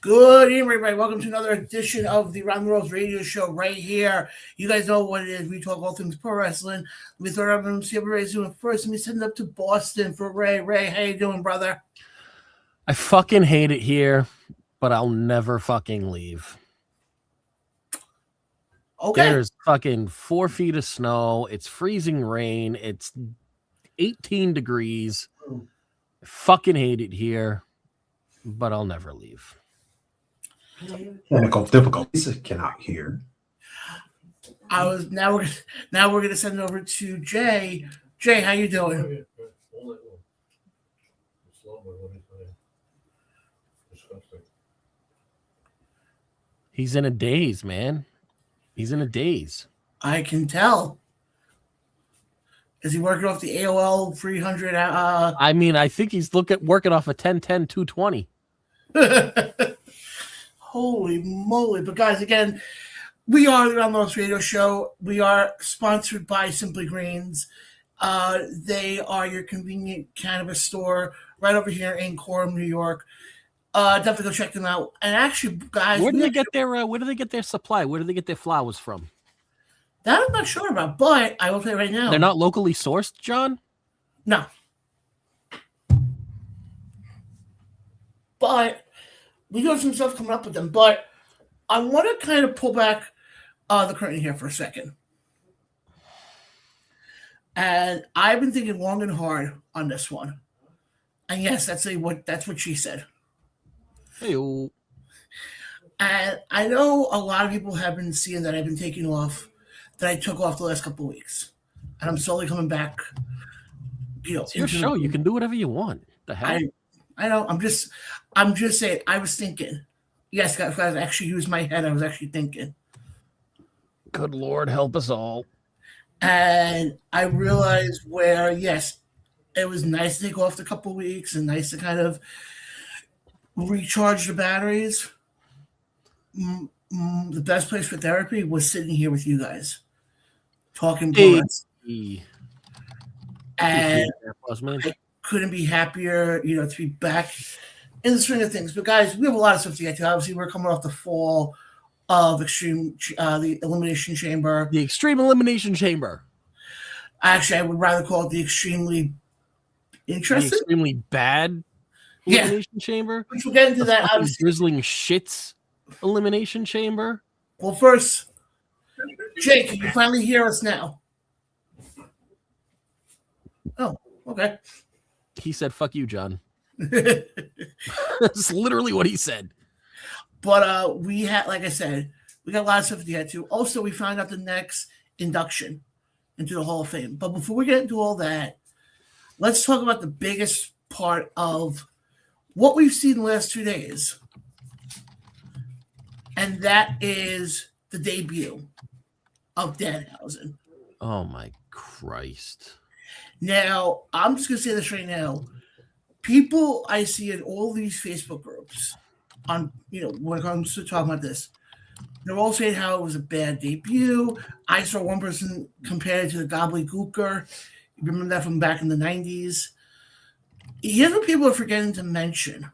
Good evening, everybody. Welcome to another edition of the Round the World Radio Show right here. You guys know what it is. We talk all things pro wrestling. Let me throw it up and see what Ray's doing first. Let me send it up to Boston for Ray. Ray, how you doing, brother? I fucking hate it here, but I'll never fucking leave. Okay. There's fucking 4 feet of snow. It's freezing rain. It's 18 degrees. I fucking hate it here, but I'll never leave. Technical difficulties. Cannot hear. Now we're gonna send it over to Jay. Jay, how you doing? He's in a daze, man. He's in a daze. I can tell. Is he working off the AOL 300? I mean, I think he's working off a 10-10 220. Holy moly. But guys, again, we are the Round the World Radio Show. We are sponsored by Simply Greens. They are your convenient cannabis store right over here in Coram, New York. Definitely go check them out. And actually, guys, where do they get their supply? Where do they get their flowers from? That I'm not sure about, but I will tell you right now. They're not locally sourced, John? No. But we do have some stuff coming up with them. But I want to kind of pull back the curtain here for a second. And I've been thinking long and hard on this one. And yes, that's what she said. Hey-o. And I know a lot of people have been seeing that I've been taking off, that I took off the last couple of weeks. And I'm slowly coming back. It's your show. You can do whatever you want. The hell? I know. I'm just saying, I was thinking. Yes, guys, I actually used my head. I was actually thinking. Good Lord, help us all. And I realized where, yes, it was nice to take off the couple of weeks and nice to kind of recharge the batteries. The best place for therapy was sitting here with you guys, talking bullets. And I couldn't be happier, to be back in the swing of things. But guys, we have a lot of stuff to get to. Obviously, we're coming off the fall of the Elimination Chamber. The Extreme Elimination Chamber. Actually, I would rather call it the extremely interesting. The extremely bad Elimination Chamber. Which we'll get into that. Obviously, drizzling shits Elimination Chamber. Well, first, Jake, can you finally hear us now? Oh, okay. He said, "Fuck you, John." That's literally what he said. But we had, like I said, we got a lot of stuff to get to. Also, we found out the next induction into the Hall of Fame. But before we get into all that, let's talk about the biggest part of what we've seen the last 2 days. And that is the debut of Danhausen. Oh, my Christ. Now, I'm just going to say this right now. People I see in all these Facebook groups on, when it comes to talking about this, they're all saying how it was a bad debut. I saw one person compare it to the Gobbledygooker. You remember that from back in the 90s? Here's what people are forgetting to mention.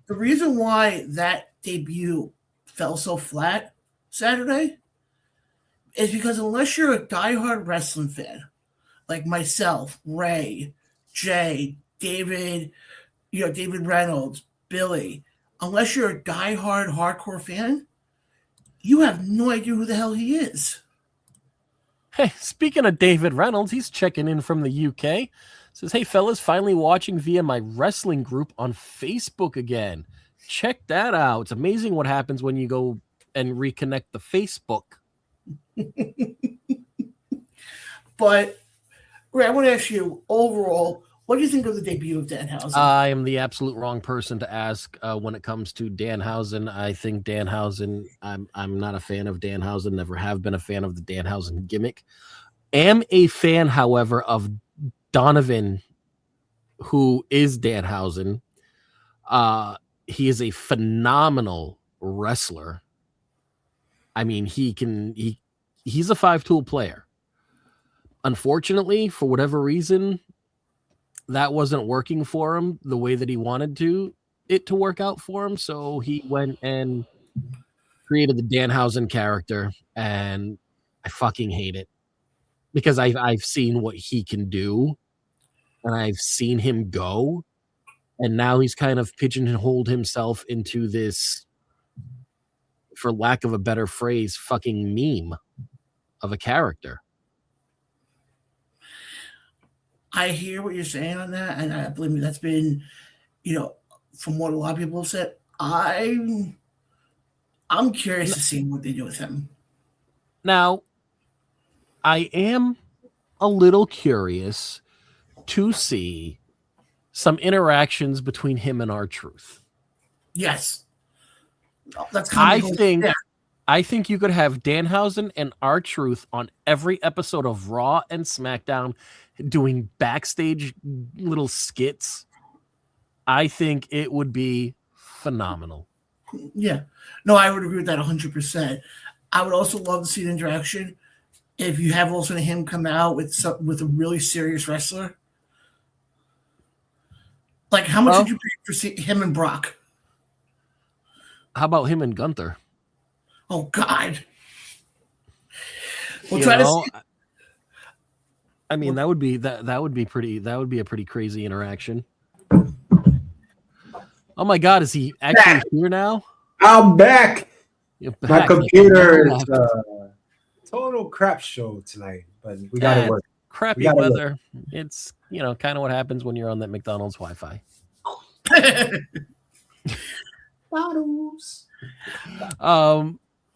The reason why that debut fell so flat Saturday is because unless you're a diehard wrestling fan, like myself, Ray, Jay, David, David Reynolds, Billy, unless you're a diehard hardcore fan, you have no idea who the hell he is. Hey, speaking of David Reynolds, he's checking in from the UK. Says, "Hey, fellas, finally watching via my wrestling group on Facebook again. Check that out. It's amazing what happens when you go and reconnect the Facebook." But, Ray, I want to ask you, overall, what do you think of the debut of Danhausen? I am the absolute wrong person to ask when it comes to Danhausen. I think Danhausen, I'm not a fan of Danhausen, never have been a fan of the Danhausen gimmick. Am a fan, however, of Donovan, who is Danhausen. He is a phenomenal wrestler. I mean, he's a 5-tool player. Unfortunately, for whatever reason, that wasn't working for him the way that he wanted to. it to work out for him, so he went and created the Danhausen character, and I fucking hate it because I've seen what he can do, and I've seen him go, and now he's kind of pigeonholed himself into this, for lack of a better phrase, fucking meme of a character. I hear what you're saying on that, and I believe me, that's been, from what a lot of people have said. I'm curious to see what they do with him. Now, I am a little curious to see some interactions between him and R-Truth. Yes. That's kind of I think you could have Danhausen and R-Truth on every episode of Raw and SmackDown doing backstage little skits. I think it would be phenomenal. Yeah. No, I would agree with that 100%. I would also love to see an interaction if you have also him come out with a really serious wrestler. Like, how much would you pay for him and Brock? How about him and Gunther? Oh God! We'll try to see. I mean, that would be pretty. That would be a pretty crazy interaction. Oh my God, is he actually here now? I'm back. Back. My computer is total crap show tonight, but we got to work. Crappy weather. It's kind of what happens when you're on that McDonald's Wi-Fi. Bottles.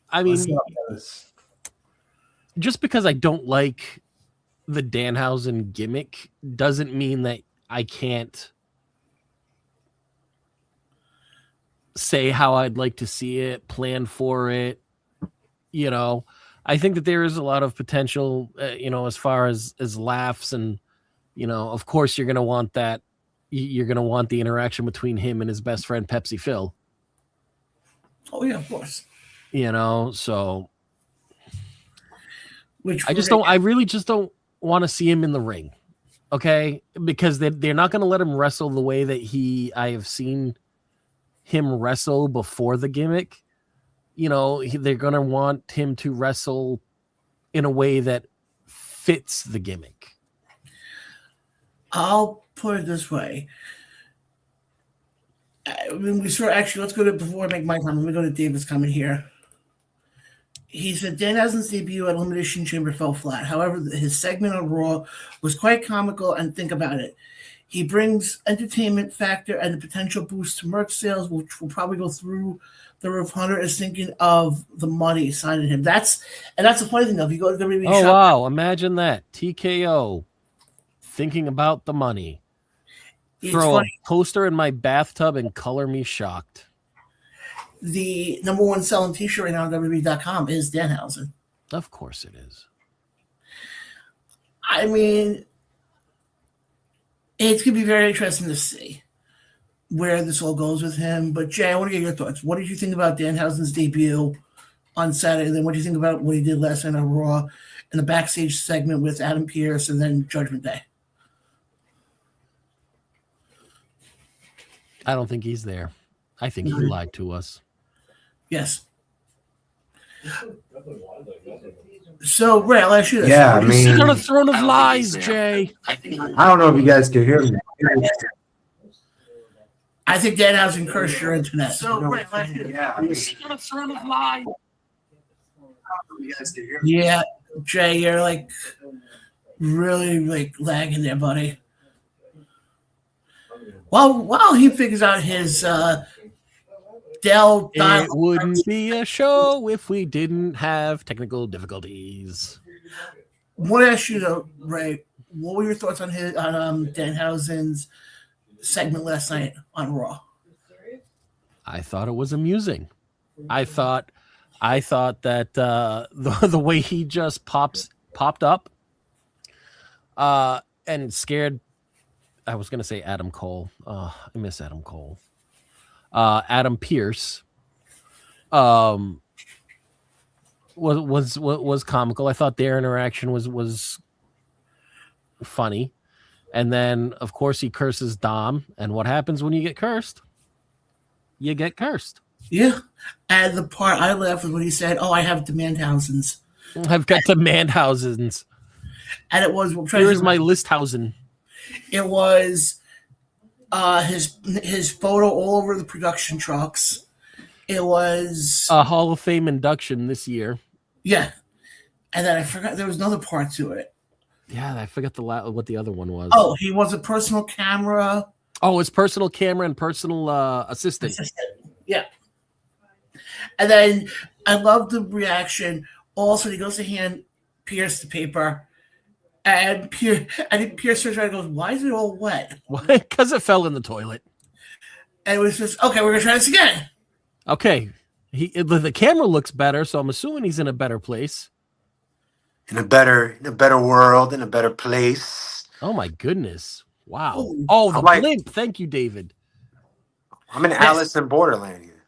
I mean, just because I don't like the Danhausen gimmick doesn't mean that I can't say how I'd like to see it, plan for it. I think that there is a lot of potential, as far as laughs and, of course you're going to want that. You're going to want the interaction between him and his best friend, Pepsi Phil. Oh yeah, of course. So I really just don't want to see him in the ring. Okay. Because they're not going to let him wrestle the way that I have seen him wrestle before the gimmick. They're going to want him to wrestle in a way that fits the gimmick. I'll put it this way. Let's go to, before I make my comment, let me go to David's comment here. He said Danhausen's debut at Elimination Chamber fell flat. However, his segment on Raw was quite comical, and think about it. He brings entertainment factor and the potential boost to merch sales, which will probably go through the roof. Hunter is thinking of the money signing him. That's the funny thing, though. If you go to WWE HOF, wow, shop, imagine that. TKO thinking about the money. Throw funny. A poster in my bathtub and color me shocked. The number one selling t-shirt right now on WWE.com is Danhausen. Of course it is. I mean, it's going to be very interesting to see where this all goes with him. But Jay, I want to get your thoughts. What did you think about Danhausen's debut on Saturday? Then what do you think about what he did last night on Raw in the backstage segment with Adam Pearce and then Judgment Day? I don't think he's there. I think he lied to us. Yes. So, Ray, I'll ask you this. Yeah, I mean, sit on a throne of lies, Jay. I don't know if you guys can hear me. I think Danhausen cursed your internet. So, Ray, I'll ask you this. Yeah, sit on a throne of lies. Yeah, Jay, you're like really lagging there, buddy. While he figures out his Dell, it wouldn't be a show if we didn't have technical difficulties. I want to ask you though, Ray, what were your thoughts on Danhausen's segment last night on Raw? I thought it was amusing. I thought that the way he just popped up and scared. I was going to say Adam Cole. I miss Adam Cole. Adam Pearce was comical. I thought their interaction was funny. And then, of course, he curses Dom. And what happens when you get cursed? you get cursed. Yeah. And the part I laughed was when he said, "Oh, I have Danhausens." I've got the Danhausens. And it was Here is my Listhausen. It was his photo all over the production trucks. It was a Hall of Fame induction this year. Yeah. And then I forgot there was another part to it. Yeah, I forgot what the other one was. Oh, he was a personal camera. Oh, his personal camera and personal assistant. Yeah. And then I love the reaction. Also, he goes to hand Pierce the paper. And Pierce turns around and goes, "Why is it all wet?" Because it fell in the toilet. And it was just, okay, we're going to try this again. Okay. The camera looks better, so I'm assuming he's in a better place. In a better world, in a better place. Oh, my goodness. Wow. Ooh. Oh, the blimp. Thank you, David. I'm in Alice in Borderland here.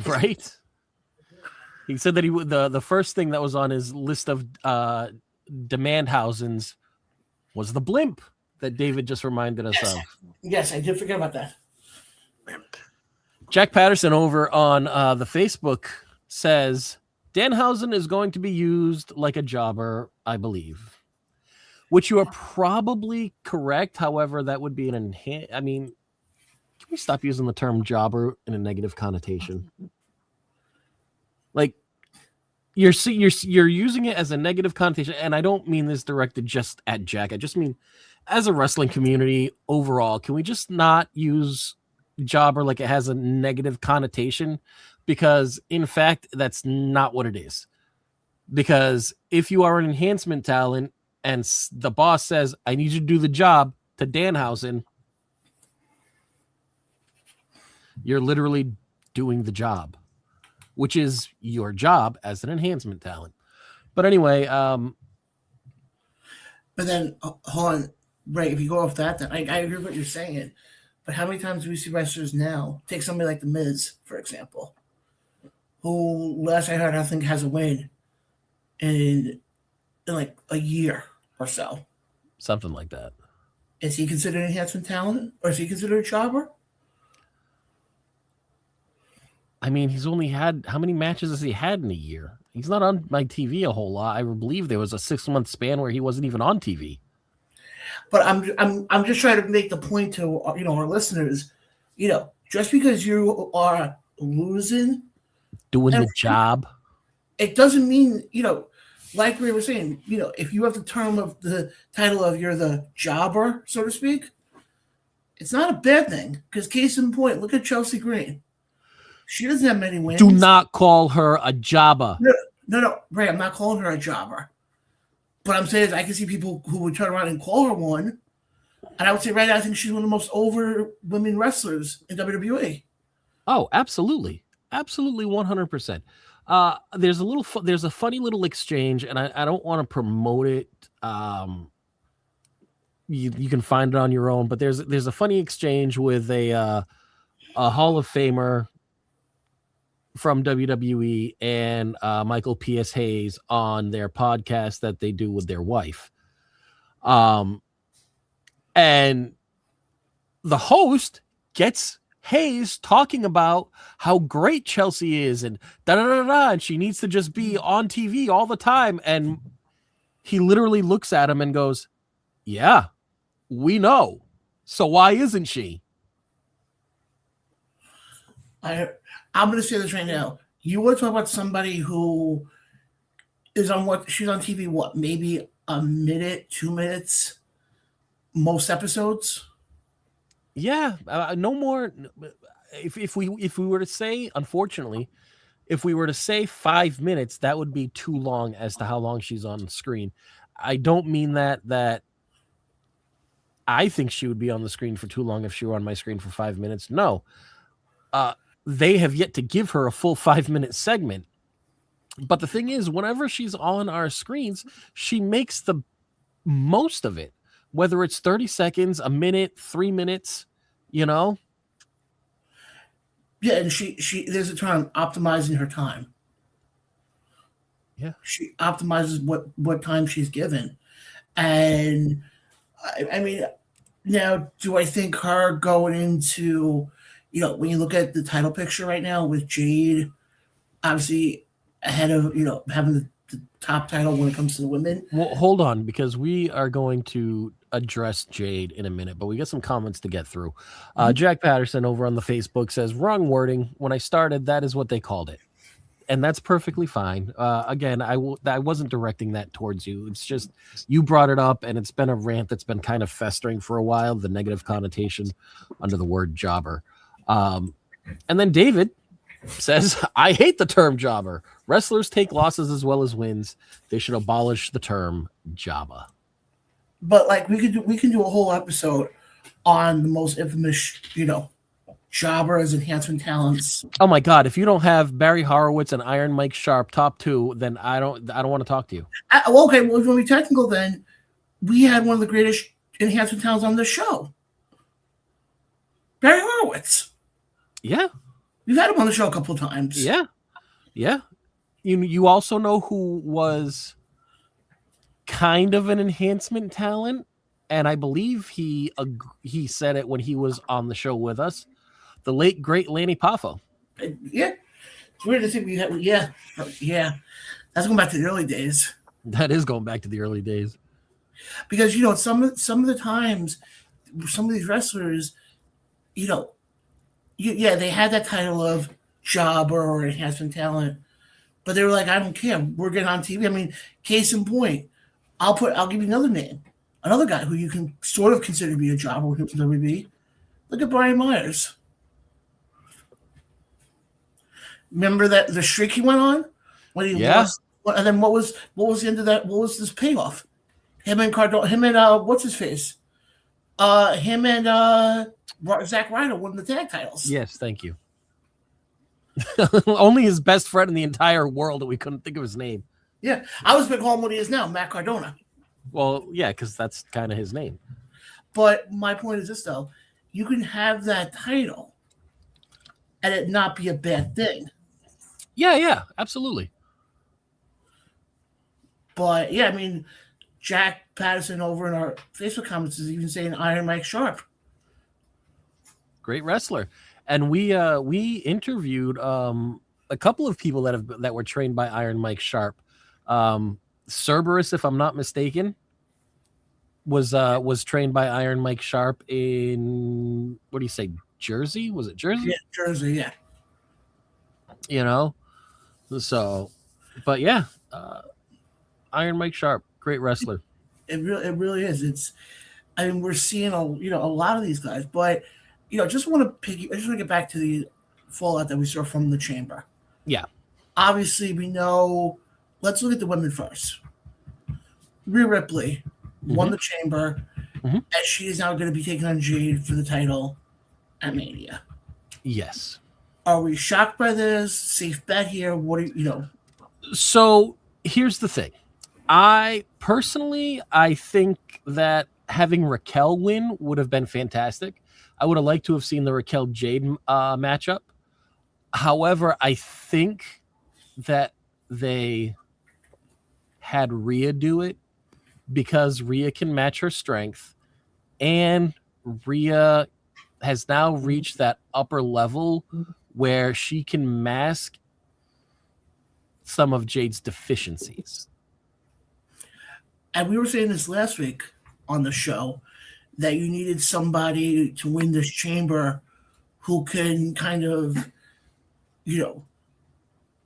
Right? He said that the first thing that was on his list of Danhausens was the blimp that David just reminded us of. Yes, I did forget about that. Blimp. Jack Patterson over on the Facebook says Danhausen is going to be used like a jobber, I believe. Which you are probably correct. However, that would be can we stop using the term jobber in a negative connotation? Like you're using it as a negative connotation, and I don't mean this directed just at Jack. I just mean as a wrestling community overall. Can we just not use jobber like it has a negative connotation? Because in fact, that's not what it is. Because if you are an enhancement talent and the boss says, "I need you to do the job" to Danhausen, you're literally doing the job, which is your job as an enhancement talent. But anyway, but then hold on, right? If you go off that, then I agree with what you're saying. But how many times do we see wrestlers now? Take somebody like The Miz, for example, who last I heard, I think has a win in like a year or so. Something like that. Is he considered an enhancement talent, or is he considered a jobber? I mean, he's only had, how many matches has he had in a year? He's not on my TV a whole lot. I believe there was a 6-month span where he wasn't even on TV. But I'm just trying to make the point to our listeners, just because you are losing, doing the job, it doesn't mean like we were saying, if you have the term of the title of you're the jobber, so to speak, it's not a bad thing. Because case in point, look at Chelsea Green. She doesn't have many wins. Do not call her a jobber. No, Ray, I'm not calling her a jobber. But I'm saying is I can see people who would turn around and call her one. And I would say right now, I think she's one of the most over women wrestlers in WWE. Oh, absolutely. Absolutely 100%. There's a funny little exchange, and I don't want to promote it. You can find it on your own, but there's a funny exchange with a Hall of Famer from WWE and Michael P.S. Hayes on their podcast that they do with their wife. And the host gets Hayes talking about how great Chelsea is and and she needs to just be on TV all the time. And he literally looks at him and goes, "Yeah, we know. So why isn't she?" I'm going to say this right now. You want to talk about somebody who is on she's on TV, maybe a minute, 2 minutes, most episodes? Yeah, no more. If we were to say, unfortunately, if we were to say 5 minutes, that would be too long as to how long she's on the screen. I don't mean that I think she would be on the screen for too long if she were on my screen for 5 minutes. No. They have yet to give her a full 5-minute segment. But the thing is, whenever she's on our screens, she makes the most of it, whether it's 30 seconds, a minute, 3 minutes, Yeah, and she there's a term, optimizing her time. Yeah. She optimizes what time she's given. And I mean, now, do I think her going into when you look at the title picture right now with Jade, obviously ahead of having the top title when it comes to the women. Well, hold on, because we are going to address Jade in a minute, but we got some comments to get through. Jack Patterson over on the Facebook says, wrong wording. When I started, that is what they called it. And that's perfectly fine. Again, I wasn't directing that towards you. It's just you brought it up, and it's been a rant that's been kind of festering for a while, the negative connotation under the word jobber. And then David says, I hate the term jobber. Wrestlers take losses as well as wins. They should abolish the term jobber. But like we can do a whole episode on the most infamous, jobber as enhancement talents. Oh my God! If you don't have Barry Horowitz and Iron Mike Sharp top 2, then I don't want to talk to you. Okay, well, if you want to be technical, then we had one of the greatest enhancement talents on the show, Barry Horowitz. Yeah, we've had him on the show a couple of times. Yeah. You also know who was kind of an enhancement talent, and I believe he said it when he was on the show with us. The late great Lanny Poffo. Yeah, it's weird to think we had. Yeah. That's going back to the early days. That is going back to the early days. Because some of the times, some of these wrestlers, they had that title of jobber or enhancement talent, but they were like, I don't care. We're getting on TV. I mean, case in point, I'll give you another name, another guy who you can sort of consider to be a jobber with WWE. Look at Brian Myers. Remember that the streak he went on when he lost, and then what was the end of that? What was this payoff? Him and what's his face? Him and Zack Ryder won the tag titles. Yes, thank you. Only his best friend in the entire world that we couldn't think of his name. Yeah, I was going to call him what he is now, Matt Cardona. Well, yeah, because that's kind of his name. But my point is this, though: you can have that title, and it not be a bad thing. Yeah, absolutely. But yeah, I mean, Jack Patterson over in our Facebook comments is even saying Iron Mike Sharp. Great wrestler. And we interviewed a couple of people that were trained by Iron Mike Sharp. Cerberus, if I'm not mistaken, was trained by Iron Mike Sharp in, what do you say, Jersey? Was it Jersey? Yeah, Jersey, yeah. So, but yeah, Iron Mike Sharp, great wrestler. It really is. We're seeing a lot of these guys, but I just want to get back to the fallout that we saw from the Chamber. Yeah. Obviously, we know. Let's look at the women first. Rhea Ripley won the Chamber, and she is now going to be taking on Jade for the title at Mania. Yes. Are we shocked by this? Safe bet here? What do you? So here's the thing. I think that having Raquel win would have been fantastic. I would have liked to have seen the Raquel Jade matchup. However, I think that they had Rhea do it because Rhea can match her strength, and Rhea has now reached that upper level where she can mask some of Jade's deficiencies. And we were saying this last week on the show that you needed somebody to win this Chamber who can kind of,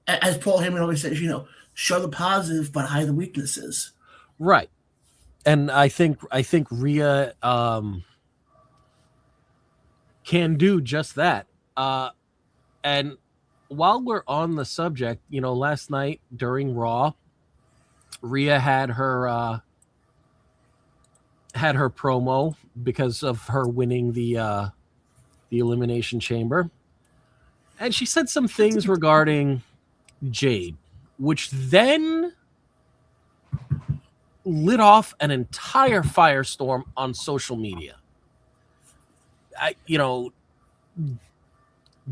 as Paul Heyman always says, show the positive but hide the weaknesses. Right. And I think Rhea can do just that. And while we're on the subject, last night during Raw, Rhea had her promo because of her winning the Elimination Chamber. And she said some things regarding Jade, which then lit off an entire firestorm on social media.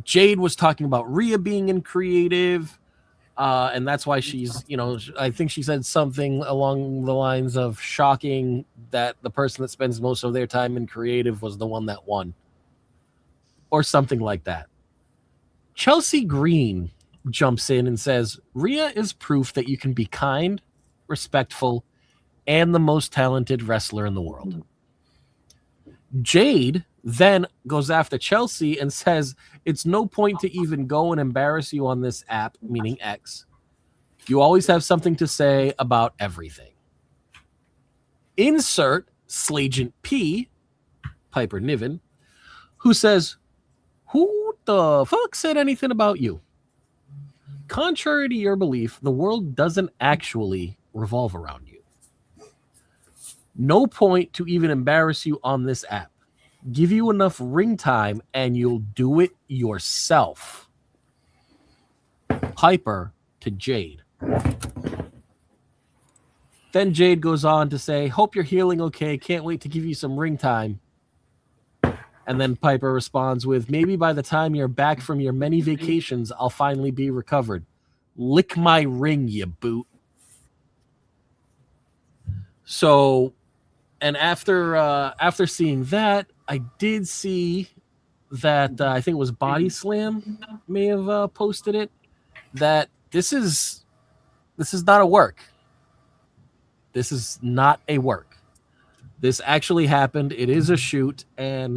Jade was talking about Rhea being in creative, and that's why she's, I think she said something along the lines of shocking that the person that spends most of their time in creative was the one that won. or something like that. Chelsea Green jumps in and says, Rhea is proof that you can be kind, respectful, and the most talented wrestler in the world. Jade then goes after Chelsea and says, it's no point to even go and embarrass you on this app, meaning X. You always have something to say about everything. Insert Slagent P, Piper Niven, who says, who the fuck said anything about you? Contrary to your belief, the world doesn't actually revolve around you. No point to even embarrass you on this app. Give you enough ring time and you'll do it yourself. Piper to Jade. Then Jade goes on to say, hope you're healing okay. Can't wait to give you some ring time. And then Piper responds with, maybe by the time you're back from your many vacations, I'll finally be recovered. Lick my ring, you boot. So, and after seeing that, I did see that I think it was Body Slam may have posted it, that this is not a work. This is not a work. This actually happened. It is a shoot, and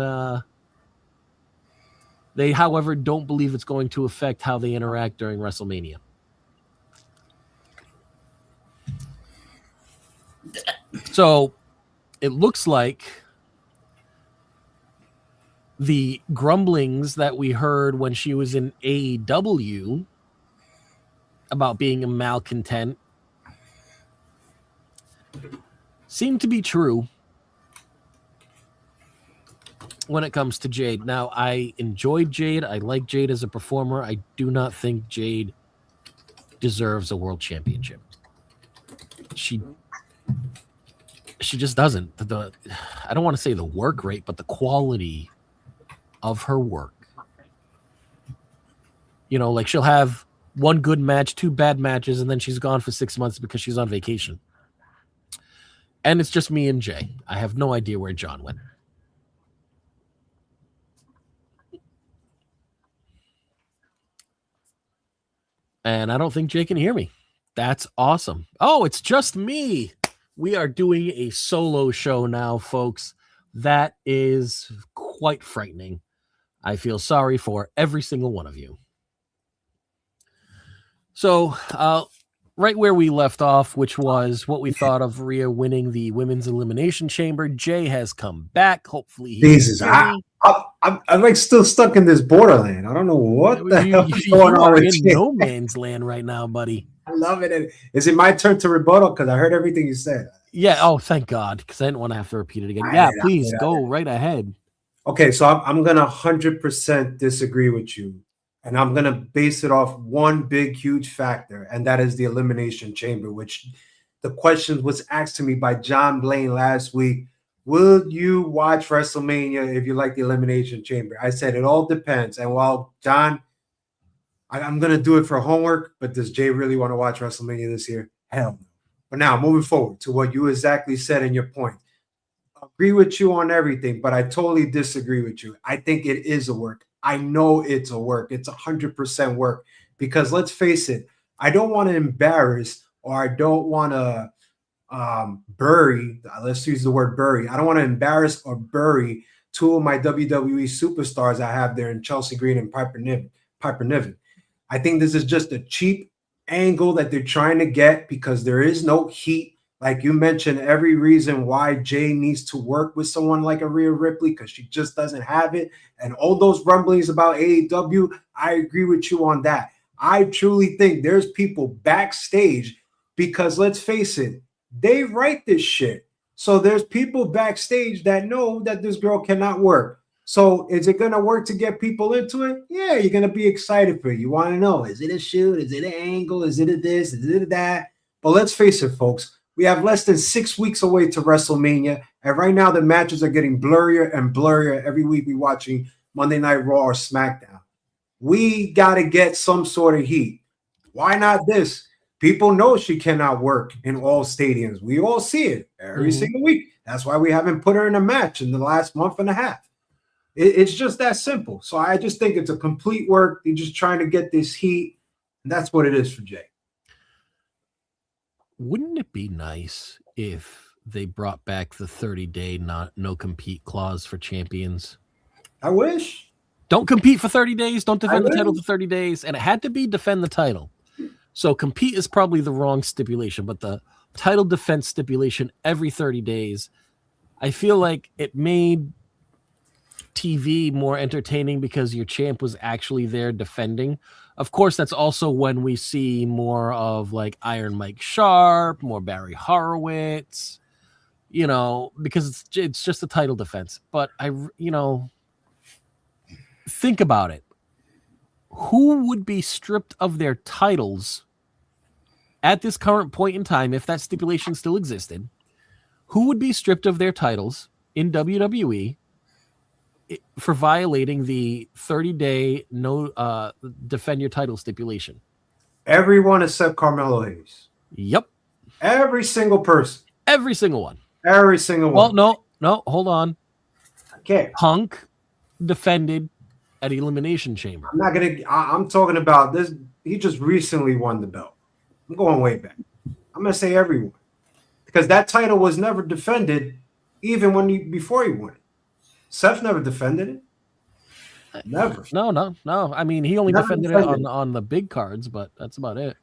they, however, don't believe it's going to affect how they interact during WrestleMania. So it looks like the grumblings that we heard when she was in AEW about being a malcontent seem to be true when it comes to Jade. Now, I enjoyed Jade. I like Jade as a performer. I do not think Jade deserves a world championship. She just doesn't. I don't want to say the work rate, but the quality of her work. You know, like she'll have one good match, two bad matches, and then she's gone for 6 months because she's on vacation. And it's just me and Jay. I have no idea where John went. And I don't think Jay can hear me. That's awesome. Oh, it's just me. We are doing a solo show now, folks. That is quite frightening. I feel sorry for every single one of you. So, right where we left off, which was what we thought of Rhea winning the Women's Elimination Chamber. Jay has come back. Hopefully, Jesus, I'm like still stuck in this borderland. I don't know what the hell is going on with in no man's land right now, buddy. I love it. Is it my turn to rebuttal? Because I heard everything you said. Yeah. Oh, thank God. Because I didn't want to have to repeat it again. Yeah, please go right ahead. Okay, so I'm going to 100% disagree with you. And I'm going to base it off one big, huge factor, and that is the Elimination Chamber, which the question was asked to me by John Blaine last week. Will you watch WrestleMania if you like the Elimination Chamber? I said it all depends. And while, John, I'm going to do it for homework, but does Jay really want to watch WrestleMania this year? Hell no. But now, moving forward to what you exactly said in your point. I agree with you on everything, but I totally disagree with you. I think it is a work. I know it's a work. It's 100% work because let's face it, I don't want to embarrass or I don't want to bury, let's use the word bury. I don't want to embarrass or bury two of my WWE superstars I have there in Chelsea Green and Piper Niven. I think this is just a cheap angle that they're trying to get because there is no heat. Like you mentioned, every reason why Jay needs to work with someone like a Rhea Ripley because she just doesn't have it. And all those rumblings about AEW, I agree with you on that. I truly think there's people backstage because let's face it, they write this shit. So there's people backstage that know that this girl cannot work. So is it going to work to get people into it? Yeah, you're going to be excited for it. You want to know, is it a shoot? Is it an angle? Is it a this? Is it a that? But let's face it, folks. We have less than 6 weeks away to WrestleMania, and right now the matches are getting blurrier and blurrier every week we're watching Monday Night Raw or SmackDown. We got to get some sort of heat. Why not this? People know she cannot work in all stadiums. We all see it every single week. That's why we haven't put her in a match in the last month and a half. It's just that simple. So I just think it's a complete work. They're just trying to get this heat, and that's what it is for Jay. Wouldn't it be nice if they brought back the 30-day no compete clause for champions? I wish. Don't compete for 30 days. Don't defend the wish. title for 30 days. And it had to be defend the title. So compete is probably the wrong stipulation, but the title defense stipulation every 30 days, I feel like it made TV more entertaining because your champ was actually there defending. Of course, that's also when we see more of like Iron Mike Sharp, more Barry Horowitz, because it's just a title defense. But think about it. Who would be stripped of their titles at this current point in time, if that stipulation still existed? Who would be stripped of their titles in WWE for violating the 30-day no defend your title stipulation? Everyone except Carmelo Hayes. Yep. Every single person. Every single one. Every single one. Well, no, hold on. Okay. Punk defended at Elimination Chamber. I'm talking about this. He just recently won the belt. I'm going way back. I'm going to say everyone. Because that title was never defended even before he won it. Seth never defended it. Never. No. I mean, he only defended it on the big cards, but that's about it.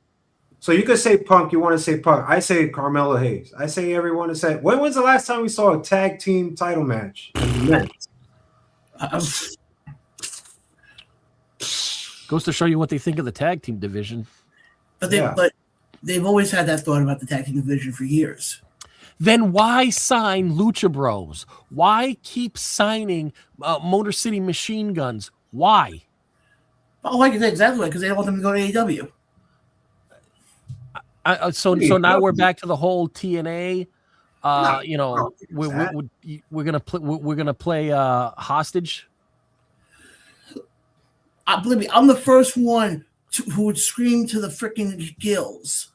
So you could say Punk. You want to say Punk. I say Carmelo Hayes. I say everyone to say. When was the last time we saw a tag team title match? Goes to show you what they think of the tag team division. But they've always had that thought about the tag team division for years. Then why sign Lucha Bros? Why keep signing Motor City Machine Guns? Why? Oh, I can say exactly why, because they don't want them to go to AEW. So now we're back to the whole TNA. We're gonna play hostage. Believe me, I'm the first one who would scream to the freaking gills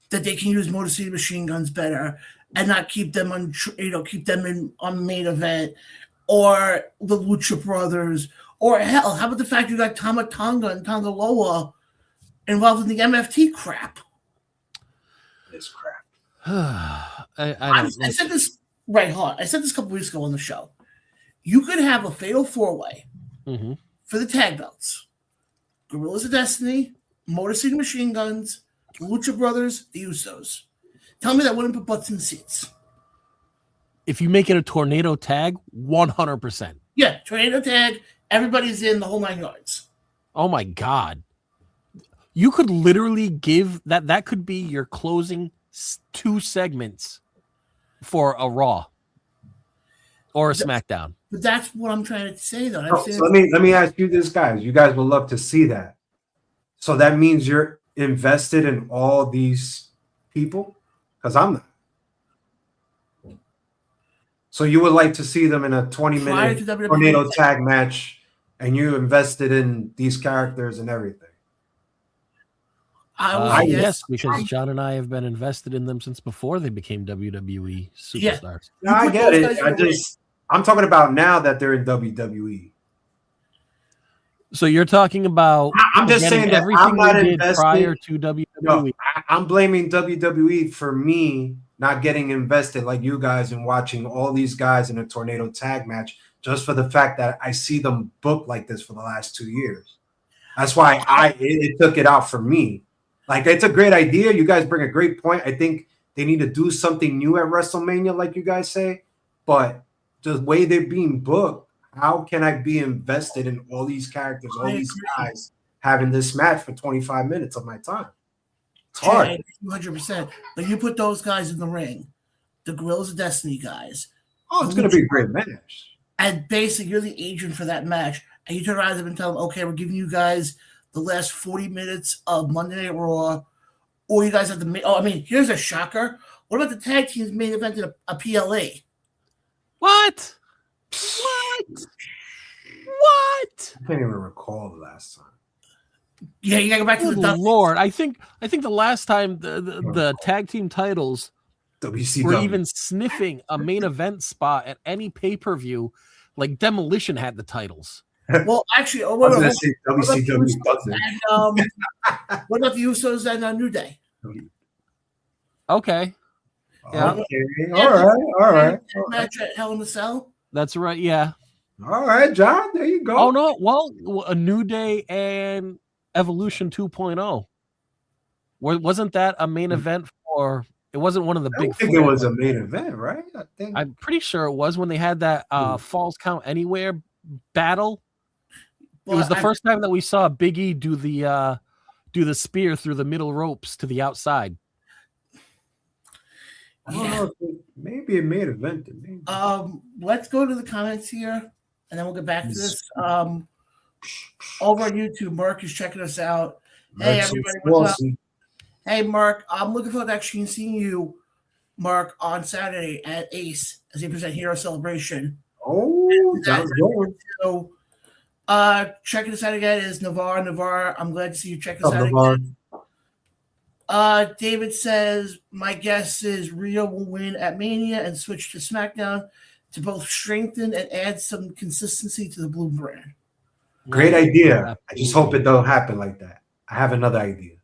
that they can use Motor City Machine Guns better and not keep them on main event, or the Lucha Brothers, or hell, how about the fact you got Tama Tonga and Tonga Loa involved in the MFT crap? This crap. I said this right. Hold on. I said this a couple weeks ago on the show. You could have a fatal four-way for the tag belts: Guerrillas of Destiny, Motor City Machine Guns, Lucha Brothers, the Usos. Tell me that wouldn't put butts in seats. If you make it a tornado tag, 100%. Yeah, tornado tag. Everybody's in the whole 9 yards. Oh my God. You could literally give that could be your closing 2 segments for a Raw or a SmackDown. But that's what I'm trying to say, though. So let me ask you this, guys. You guys would love to see that. So that means you're invested in all these people? Because I'm not. So you would like to see them in a 20-minute tornado tag match, and you invested in these characters and everything? Yes, because John and I have been invested in them since before they became WWE superstars. Yeah. No, I get it. I'm talking about now that they're in WWE. So you're talking about I'm just saying that everything I'm not they did invested prior to WWE. No, I'm blaming WWE for me not getting invested like you guys and watching all these guys in a tornado tag match just for the fact that I see them booked like this for the last 2 years. That's why it took it out for me. Like, it's a great idea. You guys bring a great point. I think they need to do something new at WrestleMania, like you guys say. But the way they're being booked, how can I be invested in all these characters, all these guys having this match for 25 minutes of my time? It's hard. 200%. But you put those guys in the ring, the Guerrillas of Destiny guys. Oh, it's going to be a great match. And basically, you're the agent for that match. And you turn around to them and tell them, okay, we're giving you guys the last 40 minutes of Monday Night Raw. Or you guys have to here's a shocker. What about the tag team's main event in a PLA? What? I can't even recall the last time. Yeah, you gotta go back to the Lord. I think the last time the tag team titles WCW were even sniffing a main event spot at any pay-per-view Like Demolition had the titles. Well, actually, I was going to say WCW doesn't. and what about the Usos and New Day? Okay. Yeah. Okay. All right. Match at Hell in a Cell. That's right. Yeah. All right, John. There you go. Oh no. Well, a New Day and Evolution 2.0. Wasn't that a main event for? It wasn't one of the big. I think it was a main event, right? I'm pretty sure it was when they had that Falls Count Anywhere battle. It was the first time that we saw Big E do the spear through the middle ropes to the outside. I don't know if maybe a main event. Maybe. Let's go to the comments here, and then we'll get back to this. Over on YouTube, Mark is checking us out. Hey, everybody, what's up? Hey, Mark, I'm looking forward to actually seeing you, Mark, on Saturday at Ace as they present Hero Celebration. Oh, sounds good. So, checking us out again is Navarre. Navarre, I'm glad to see you check us out Navarre. again. David says, my guess is Rio will win at Mania and switch to SmackDown to both strengthen and add some consistency to the Blue brand. Great idea. I just hope it don't happen like that. I have another idea.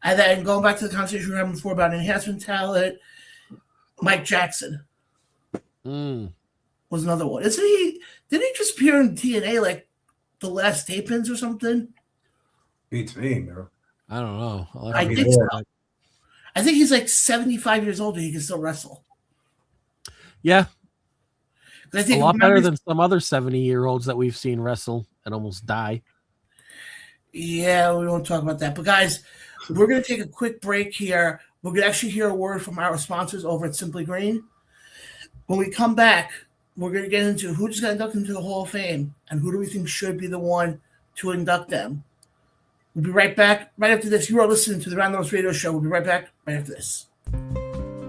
And then going back to the conversation we were having before about enhancement talent, Mike Jackson was another one. Isn't he? Did he just appear in TNA like the last Tapins or something? Beats me, bro. I don't know. I think so. I think he's like 75 years old and he can still wrestle. Yeah. I think a lot better than some other 70-year-olds that we've seen wrestle and almost die. Yeah, we won't talk about that. But guys, we're going to take a quick break here. We're going to actually hear a word from our sponsors over at Simply Green. When we come back, we're going to get into who just got inducted into the Hall of Fame and who do we think should be the one to induct them. We'll be right back right after this. You are listening to the Round Nose Radio Show. We'll be right back right after this.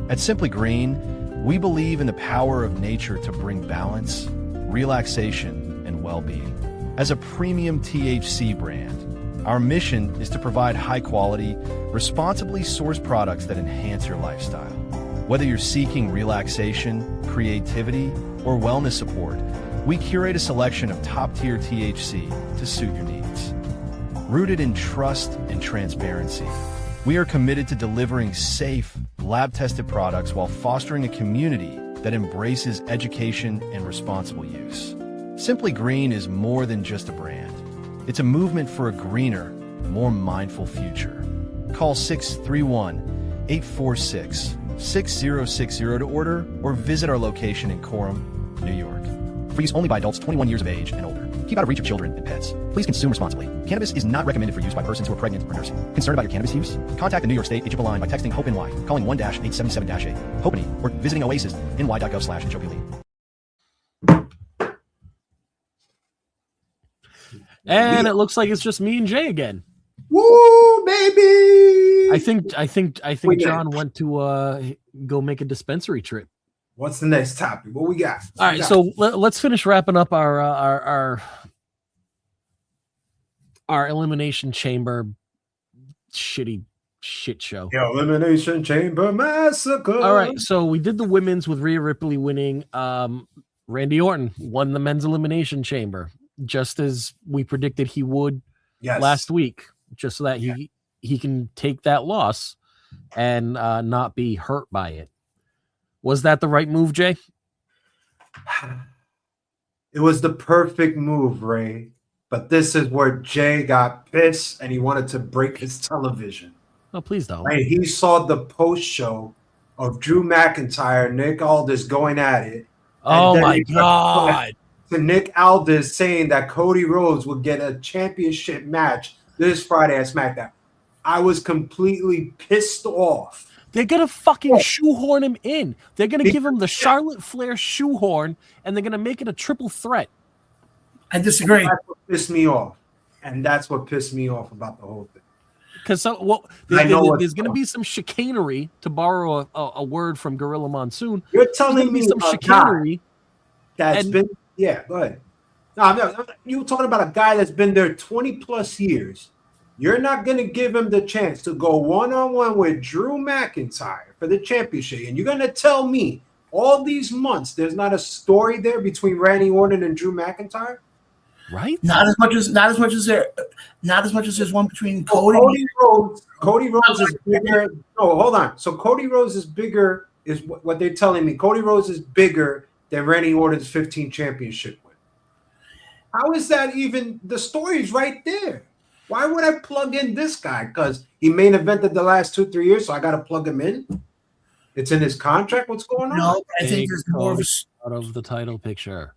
At Simply Green, we believe in the power of nature to bring balance, relaxation, and well-being. As a premium THC brand, our mission is to provide high-quality, responsibly sourced products that enhance your lifestyle. Whether you're seeking relaxation, creativity, or wellness support, we curate a selection of top-tier THC to suit your needs. Rooted in trust and transparency, we are committed to delivering safe, lab-tested products while fostering a community that embraces education and responsible use. Simply Green is more than just a brand. It's a movement for a greener, more mindful future. Call 631-846-6060 to order or visit our location in Coram, New York. For use only by adults 21 years of age and older. Keep out of reach of children and pets. Please consume responsibly. Cannabis is not recommended for use by persons who are pregnant or nursing. Concerned about your cannabis use? Contact the New York State HOP line by texting HOPE-NY, calling 1-877-8, HOPE-NY, or visiting oasisny.gov/HOPE. And it looks like it's just me and Jay again. Woo, baby! I think John went to go make a dispensary trip. What's the next topic? What we got? All right, so let's finish wrapping up our Elimination Chamber shit show. The Elimination Chamber Massacre. All right, so we did the women's with Rhea Ripley winning. Randy Orton won the men's Elimination Chamber, just as we predicted he would last week, just so that he can take that loss and not be hurt by it. Was that the right move, Jay? It was the perfect move, Ray. But this is where Jay got pissed and he wanted to break his television. Oh, please don't. Right? He saw the post show of Drew McIntyre, Nick Aldis going at it. Oh my God. To Nick Aldis saying that Cody Rhodes would get a championship match this Friday at SmackDown. I was completely pissed off. They're going to fucking shoehorn him in. They're going to give him the Charlotte Flair shoehorn, and they're going to make it a triple threat. I disagree. That's what pissed me off. And that's what pissed me off about the whole thing. Because there's going to be some chicanery, to borrow a word from Gorilla Monsoon. You're telling me some chicanery. Go ahead. No, you were talking about a guy that's been there 20 plus years. You're not going to give him the chance to go one-on-one with Drew McIntyre for the championship. And you're going to tell me all these months, there's not a story there between Randy Orton and Drew McIntyre? Right? Not as much as there's one between Cody. Cody Rhodes is bigger. No, hold on. So Cody Rhodes is bigger, is what they're telling me. Cody Rhodes is bigger than Randy Orton's 15 championship win. How is that even? The story's right there. Why would I plug in this guy? Because he main evented the last 2-3 years, so I got to plug him in. It's in his contract. What's going on? No, I think there's more of a. Out of the title picture.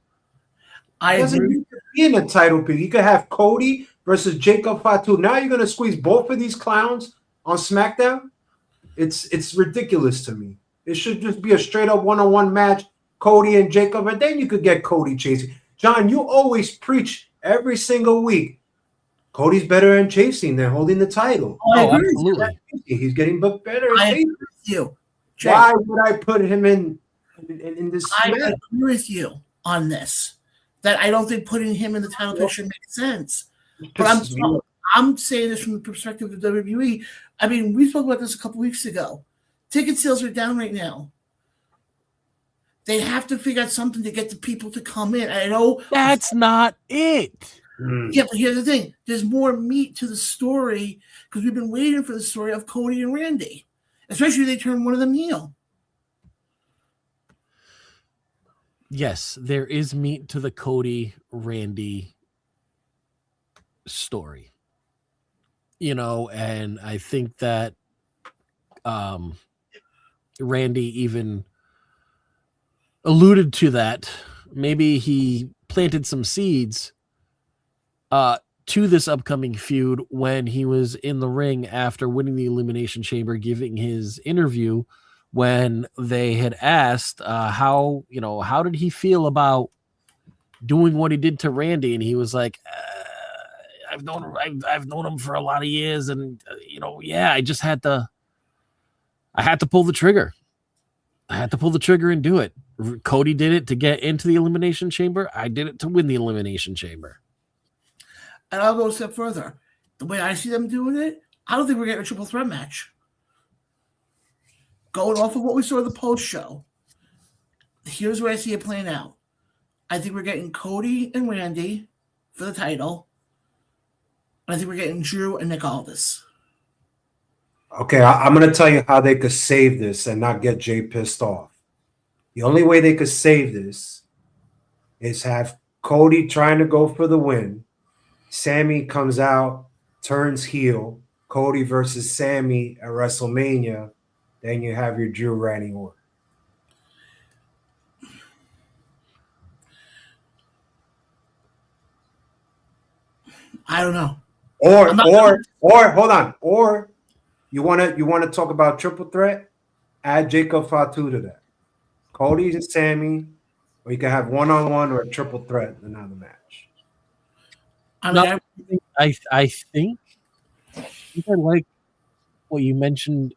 I doesn't agree. need to be in a title pick. You could have Cody versus Jacob Fatu. Now you're going to squeeze both of these clowns on SmackDown? It's ridiculous to me. It should just be a straight up one-on-one match, Cody and Jacob, and then you could get Cody chasing. John, you always preach every single week. Cody's better in chasing than holding the title. I agree with you. Absolutely. He's getting better at I agree chasing. with you. Jay, Why would I put him in this I match? agree with you on this. That I don't think putting him in the title picture makes sense. But I'm saying this from the perspective of WWE. I mean, we spoke about this a couple weeks ago. Ticket sales are down right now. They have to figure out something to get the people to come in. I know That's not it. Yeah, but here's the thing. There's more meat to the story because we've been waiting for the story of Cody and Randy, especially if they turn one of them heel. Yes, there is meat to the Cody Randy story. You know, and I think that Randy even alluded to that. Maybe he planted some seeds to this upcoming feud when he was in the ring after winning the Elimination Chamber, giving his interview when they had asked how did he feel about doing what he did to Randy, and he was like, I've known him for a lot of years, and I just had to pull the trigger. I had to pull the trigger and do it. Cody did it to get into the Elimination Chamber. I did it to win the Elimination Chamber. And I'll go a step further. The way I see them doing it, I don't think we're getting a triple threat match. Going off of what we saw in the post show, here's where I see it playing out. I think we're getting Cody and Randy for the title. And I think we're getting Drew and Nick Aldis. Okay, I'm going to tell you how they could save this and not get Jay pissed off. The only way they could save this is have Cody trying to go for the win. Sammy comes out, turns heel. Cody versus Sammy at WrestleMania. Then you have your Drew Randy Orton. I don't know. Or hold on. Or you want to talk about triple threat? Add Jacob Fatu to that. Cody and Sammy, or you can have one-on-one or a triple threat in another match. I think I like what you mentioned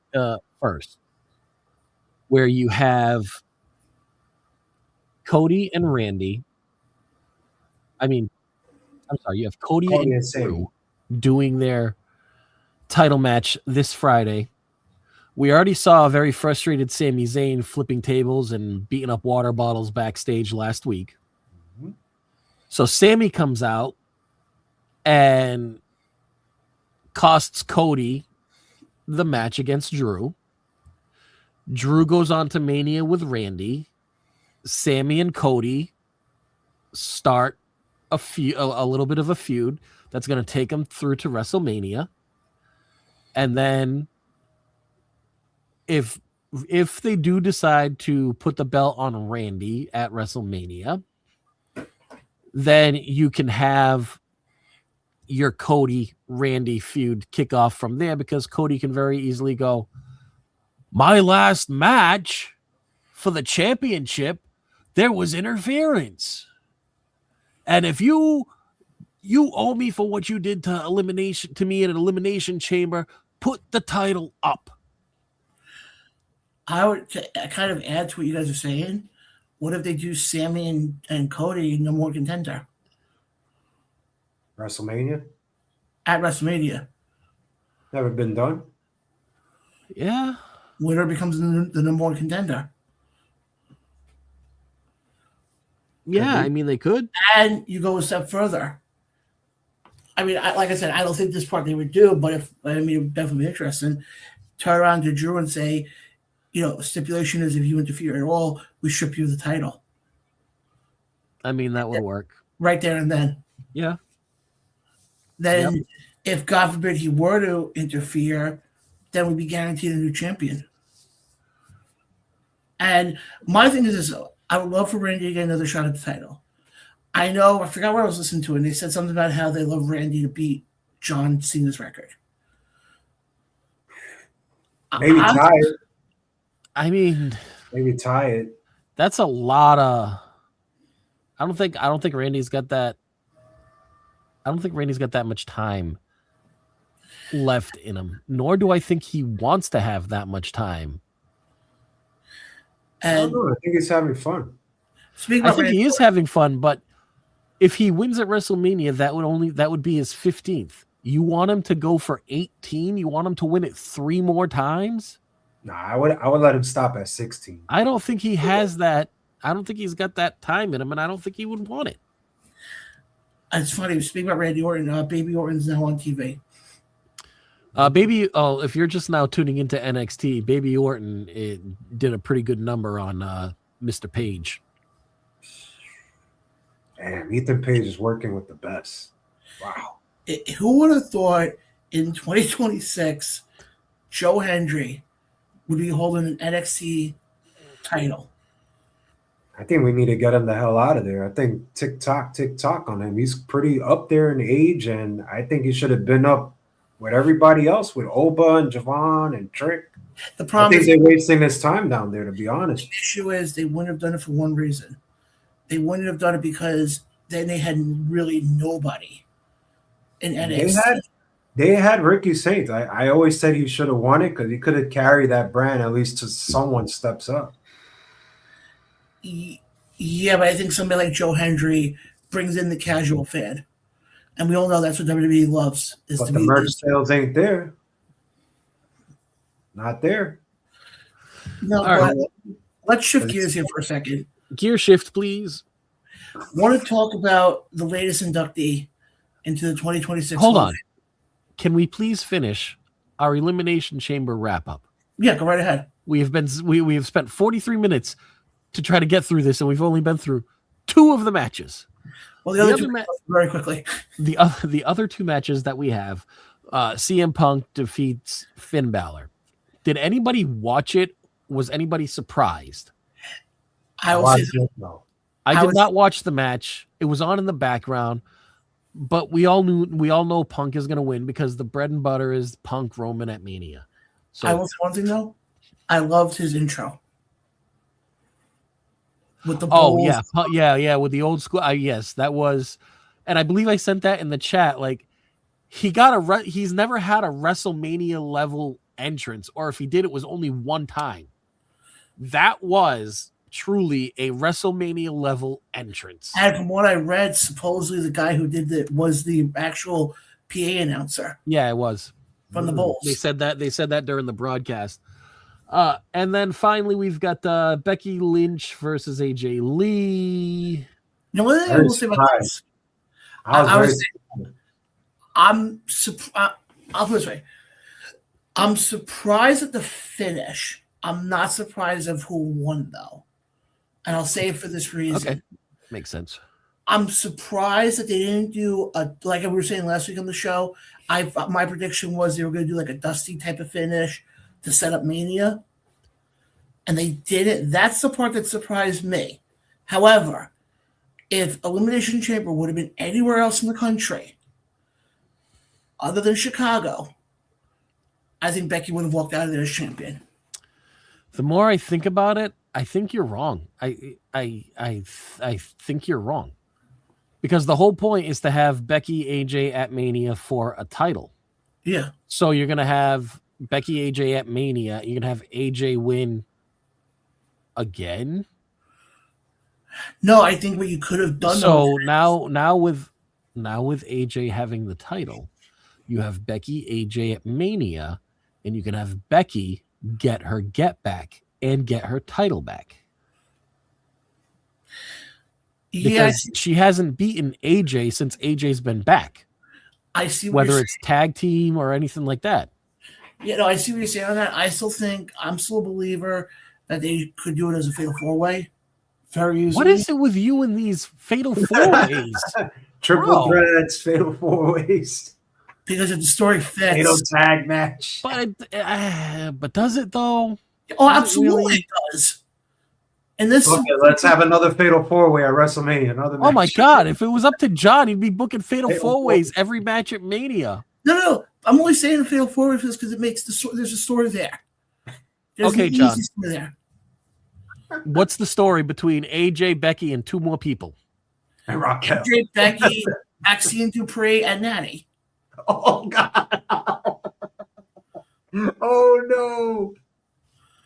first, where you have Cody and Randy. You have Cody and Drew doing their title match this Friday. We already saw a very frustrated Sami Zayn flipping tables and beating up water bottles backstage last week. Mm-hmm. So Sami comes out and costs Cody the match against Drew. Drew goes on to Mania with Randy. Sami and Cody start a little bit of a feud that's going to take them through to WrestleMania. And then if they do decide to put the belt on Randy at WrestleMania, then you can have your Cody Randy feud kick off from there, because Cody can very easily go, my last match for the championship, there was interference. And if you owe me for what you did to me at an Elimination Chamber, put the title up. I would kind of add to what you guys are saying. What if they do Sammy and Cody no more contender? WrestleMania? At WrestleMania. Never been done. Yeah. Winner becomes the number one contender. Yeah, I mean, they could. And you go a step further. I mean, like I said, I don't think this part they would do, but it would definitely be interesting. Turn around to Drew and say, stipulation is if you interfere at all, we strip you of the title. I mean, that would work. Right there and then. Yeah. Then, if God forbid he were to interfere, then we'd be guaranteed a new champion. And my thing is this: I would love for Randy to get another shot at the title. I forgot what I was listening to, and they said something about how they love Randy to beat John Cena's record. Maybe tie it. I mean, maybe tie it. That's a lot of. I don't think Randy's got that. I don't think Randy's got that much time left in him. Nor do I think he wants to have that much time. And I don't know. I think he's having fun. I think he is having fun, but if he wins at WrestleMania, that would be his 15th. You want him to go for 18? You want him to win it 3 more times? Nah, I would let him stop at 16. I don't think he has that. I don't think he's got that time in him, and I don't think he would want it. It's funny. Speaking about Randy Orton, Baby Orton's now on TV. If you're just now tuning into NXT, Baby Orton did a pretty good number on Mr. Page. Damn, Ethan Page is working with the best. Wow. Who would have thought in 2026 Joe Hendry would be holding an NXT title? I think we need to get him the hell out of there. I think tick-tock on him. He's pretty up there in age, and I think he should have been up with everybody else, with Oba and Javon and Trick. The problem is they're wasting his time down there, to be honest. The issue is they wouldn't have done it for one reason. They wouldn't have done it because then they had really nobody in NXT. They had Ricky Saints. I always said he should have won it because he could have carried that brand at least till someone steps up. Yeah, but I think somebody like Joe Hendry brings in the casual fan. And we all know that's what WWE loves. But the merch sales ain't there. Not there. No, right. Let's shift gears here for a second. Gear shift, please. Want to talk about the latest inductee into the 2026 Hold on. Can we please finish our Elimination Chamber wrap-up? Yeah, go right ahead. We have spent 43 minutes to try to get through this, and we've only been through 2 of the matches. Well, the other two very quickly. The other 2 matches that we have, CM Punk defeats Finn Balor. Did anybody watch it? Was anybody surprised? I will say no. I did not watch the match. It was on in the background, but we all know Punk is going to win because the bread and butter is Punk Roman at Mania. So I will say one thing though. I loved his intro. With the bowls. Yeah, with the old school. Yes, that was, and I believe I sent that in the chat. Like he's never had a WrestleMania level entrance, or if he did, it was only one time. That was truly a WrestleMania level entrance. And from what I read, supposedly the guy who did it was the actual PA announcer. Yeah, it was from the Bulls. They said that during the broadcast. And then finally, we've got Becky Lynch versus AJ Lee. You know what I will say about this? I'm surprised. I'll put it this way. I'm surprised at the finish. I'm not surprised of who won, though. And I'll say it for this reason. Okay. Makes sense. I'm surprised that they didn't do like we were saying last week on the show. My prediction was they were going to do like a Dusty type of finish to set up Mania, and they didn't. That's the part that surprised me. However, if Elimination Chamber would have been anywhere else in the country other than Chicago, I think Becky would have walked out of there as champion. The more I think about it, I think you're wrong. I think you're wrong. Because the whole point is to have Becky AJ at Mania for a title. Yeah. So you're going to have Becky AJ at Mania. You're going to have AJ win again. No, I think what you could have done. So now with AJ having the title, you have Becky AJ at Mania, and you can have Becky get her get back and get her title back. because she hasn't beaten AJ since AJ's been back. I see whether it's tag team or anything like that. Yeah, no, I see what you're saying on that. I'm still a believer that they could do it as a fatal 4-way. Very easily. What is it with you and these fatal 4-ways? Triple threats, fatal 4-ways. Because if the story fits. Fatal tag match. But does it though? Oh, absolutely it does. And this let's have another fatal 4-way at WrestleMania. Another match. Oh my God! If it was up to John, he'd be booking fatal 4-ways every match at Mania. No. I'm only saying a fatal 4-way because it makes there's a story there. There's okay, John. Story there. What's the story between AJ, Becky, and 2 more people? And Raquel. AJ, Becky, Maxine Dupree, and Natty. Oh God! Oh no!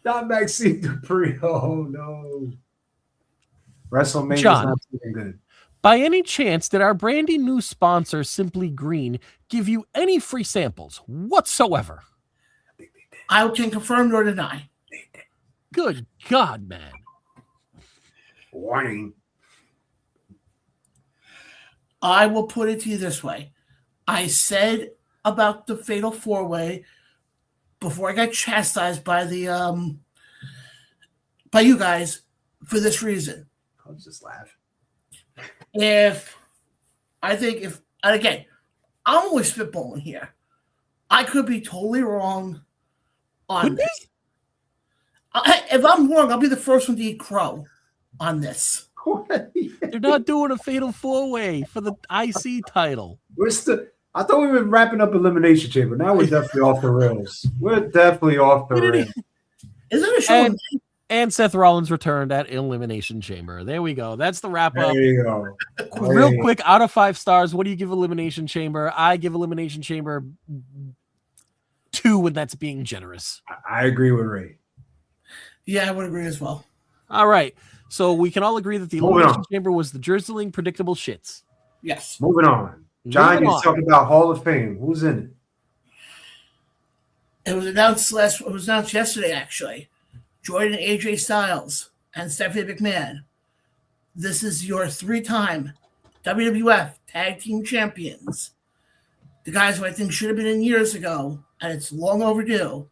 Not Maxine Dupree. Oh no! WrestleMania is not feeling good. By any chance, did our brandy new sponsor, Simply Green, give you any free samples whatsoever? I can confirm nor deny. Good God, man! Warning. I will put it to you this way. I said about the fatal 4-way before I got chastised by by you guys for this reason. I'll just laugh. And again, I'm always spitballing here. I could be totally wrong on this. If I'm wrong, I'll be the first one to eat crow on this. They're not doing a fatal 4-way for the IC title. I thought we were wrapping up Elimination Chamber. Now we're definitely off the rails. We're definitely off the rails. Is that a show? And Seth Rollins returned at Elimination Chamber. There we go. That's the wrap up. There you go. Real quick, out of 5 stars, what do you give Elimination Chamber? I give Elimination Chamber 2, and that's being generous. I agree with Ray. Yeah, I would agree as well. All right. So we can all agree that the Elimination Chamber was the drizzling, predictable shits. Yes. Moving on. John, you're talking about Hall of Fame. Who's in it? It was announced yesterday, actually. Jordan AJ Styles and Stephanie McMahon. This is your 3-time WWF Tag Team Champions. The guys who I think should have been in years ago, and it's long overdue.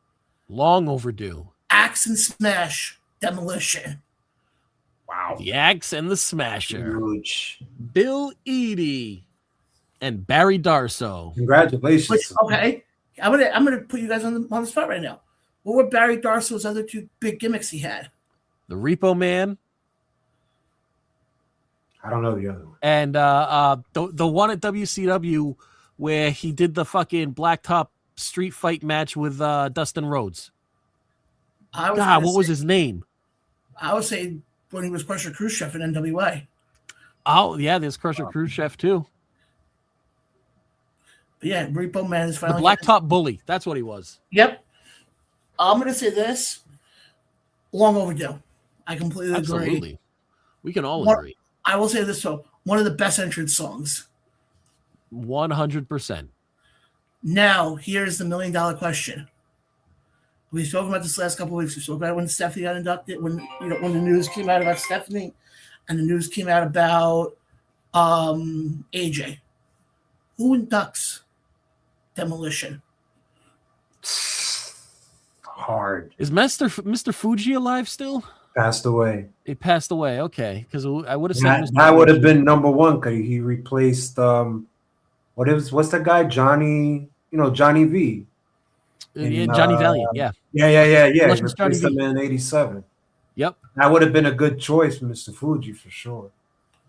Long overdue. Axe and Smash Demolition. Wow. The Axe and the Smasher. Huge. Bill Eadie and Barry Darsow. Congratulations. Okay. I'm gonna put you guys on the spot right now. What were Barry Darsow's other 2 big gimmicks he had? The Repo Man. I don't know the other one. And the one at WCW where he did the fucking blacktop street fight match with Dustin Rhodes. What was his name? I would say when he was Crusher Khrushchev in NWA. Oh, yeah, there's Crusher Khrushchev too. But yeah, Repo Man is finally... The blacktop bully. That's what he was. Yep. I'm going to say this. Long overdue. I completely agree. Absolutely. We can all agree. I will say this, though. One of the best entrance songs. 100%. Now, here's the $1 million question. We've spoken about this last couple of weeks. We spoke about it when Stephanie got inducted, when the news came out about Stephanie, and the news came out about AJ. Who inducts Demolition? Hard. Is Mr. Fuji alive still? Passed away. He passed away. Okay, because I would have said that would have been number 1 because he replaced what's that guy Johnny? Johnny V. Johnny Valiant. Yeah. Yeah. He Replaced him in '87. Yep. That would have been a good choice for Mr. Fuji for sure.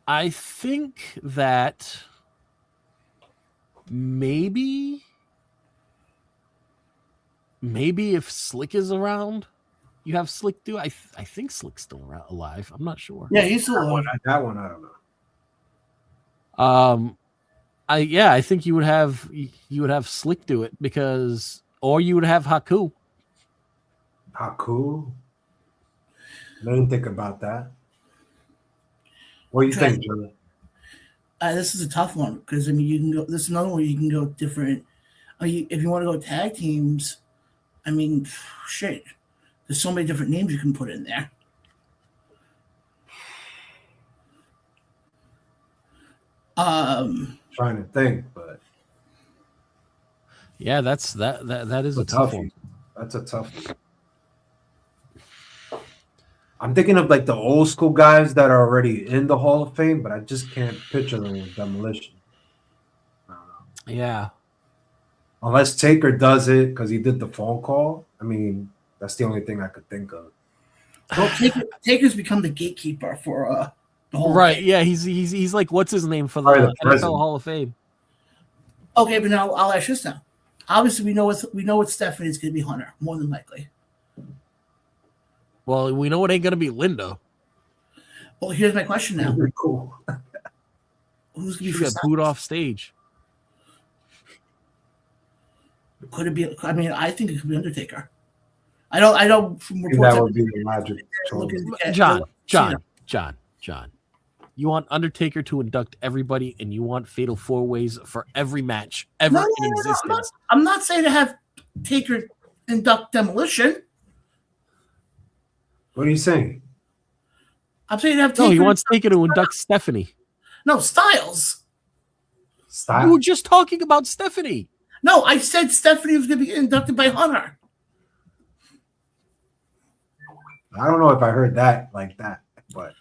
I think that maybe if Slick is around, you have Slick do. I think Slick's still alive. I'm not sure. Yeah, he's still alive. That one I don't know. I think you would have Slick do it or you would have Haku. Haku? I didn't think about that. What do you think, Jordan? This is a tough one because you can go. This is another one you can go different. If you want to go tag teams, shit. There's so many different names you can put in there. Trying to think, but Yeah, that is a tough one. That's a tough one. I'm thinking of like the old school guys that are already in the Hall of Fame, but I just can't picture them with Demolition. I don't know. Yeah. Unless Taker does it because he did the phone call. I mean, that's the only thing I could think of. Well, Taker's become the gatekeeper for the whole Right. thing. Yeah. He's like, what's his name for the Probably the NFL president. Hall of Fame? Okay, but now I'll ask you this now. Obviously, we know what Stephanie's going to be Hunter, more than likely. Well, we know it ain't gonna be Linda. Well, here's my question now: Pretty cool. who's going She to be got for booed off stage. Could it be? I mean, I think it could be Undertaker. I know from I think reports that would be the logic choice. looking at- John. You want Undertaker to induct everybody, and you want Fatal 4-Ways for every match ever in existence. I'm not saying to have Taker induct Demolition. What are you saying? I'm saying to have Taker. No, he wants Taker to induct Stephanie. No, Styles. You Style? were just talking about Stephanie. No, I said Stephanie was going to be inducted by Hunter. I don't know if I heard that like that, but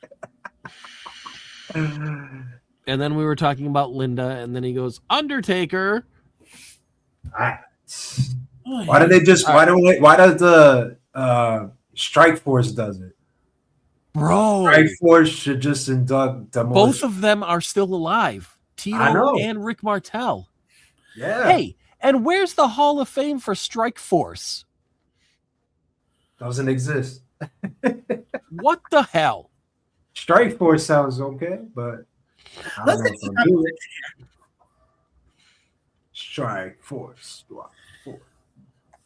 And then we were talking about Linda, and then he goes, Undertaker. why do they just? Why does the Strike Force does it? Bro. Strike Force should just induct Demolition. Both of them are still alive. I know. Tito and Rick Martel. Yeah. Hey, and where's the Hall of Fame for Strike Force? Doesn't exist. What the hell? Strike Force sounds okay, but I don't know if I'll do it. Strike Force.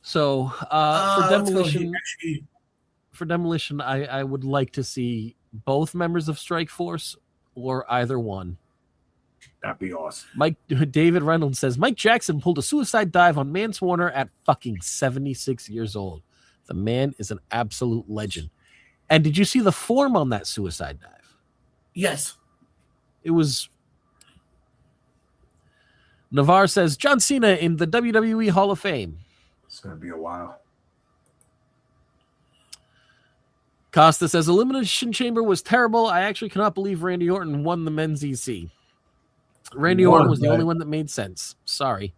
So for let's go Demolition, here. Actually, for Demolition, I would like to see both members of Strike Force or either one. That'd be awesome. David Reynolds says Mike Jackson pulled a suicide dive on Mance Warner at fucking 76 years old. The man is an absolute legend. And did you see the form on that suicide dive? yes. It was. Navarre says John Cena in the WWE Hall of Fame. It's gonna be a while. Costa says Elimination Chamber was terrible. I actually cannot believe Randy Orton won the men's EC. Randy Orton was the only one that made sense. Sorry.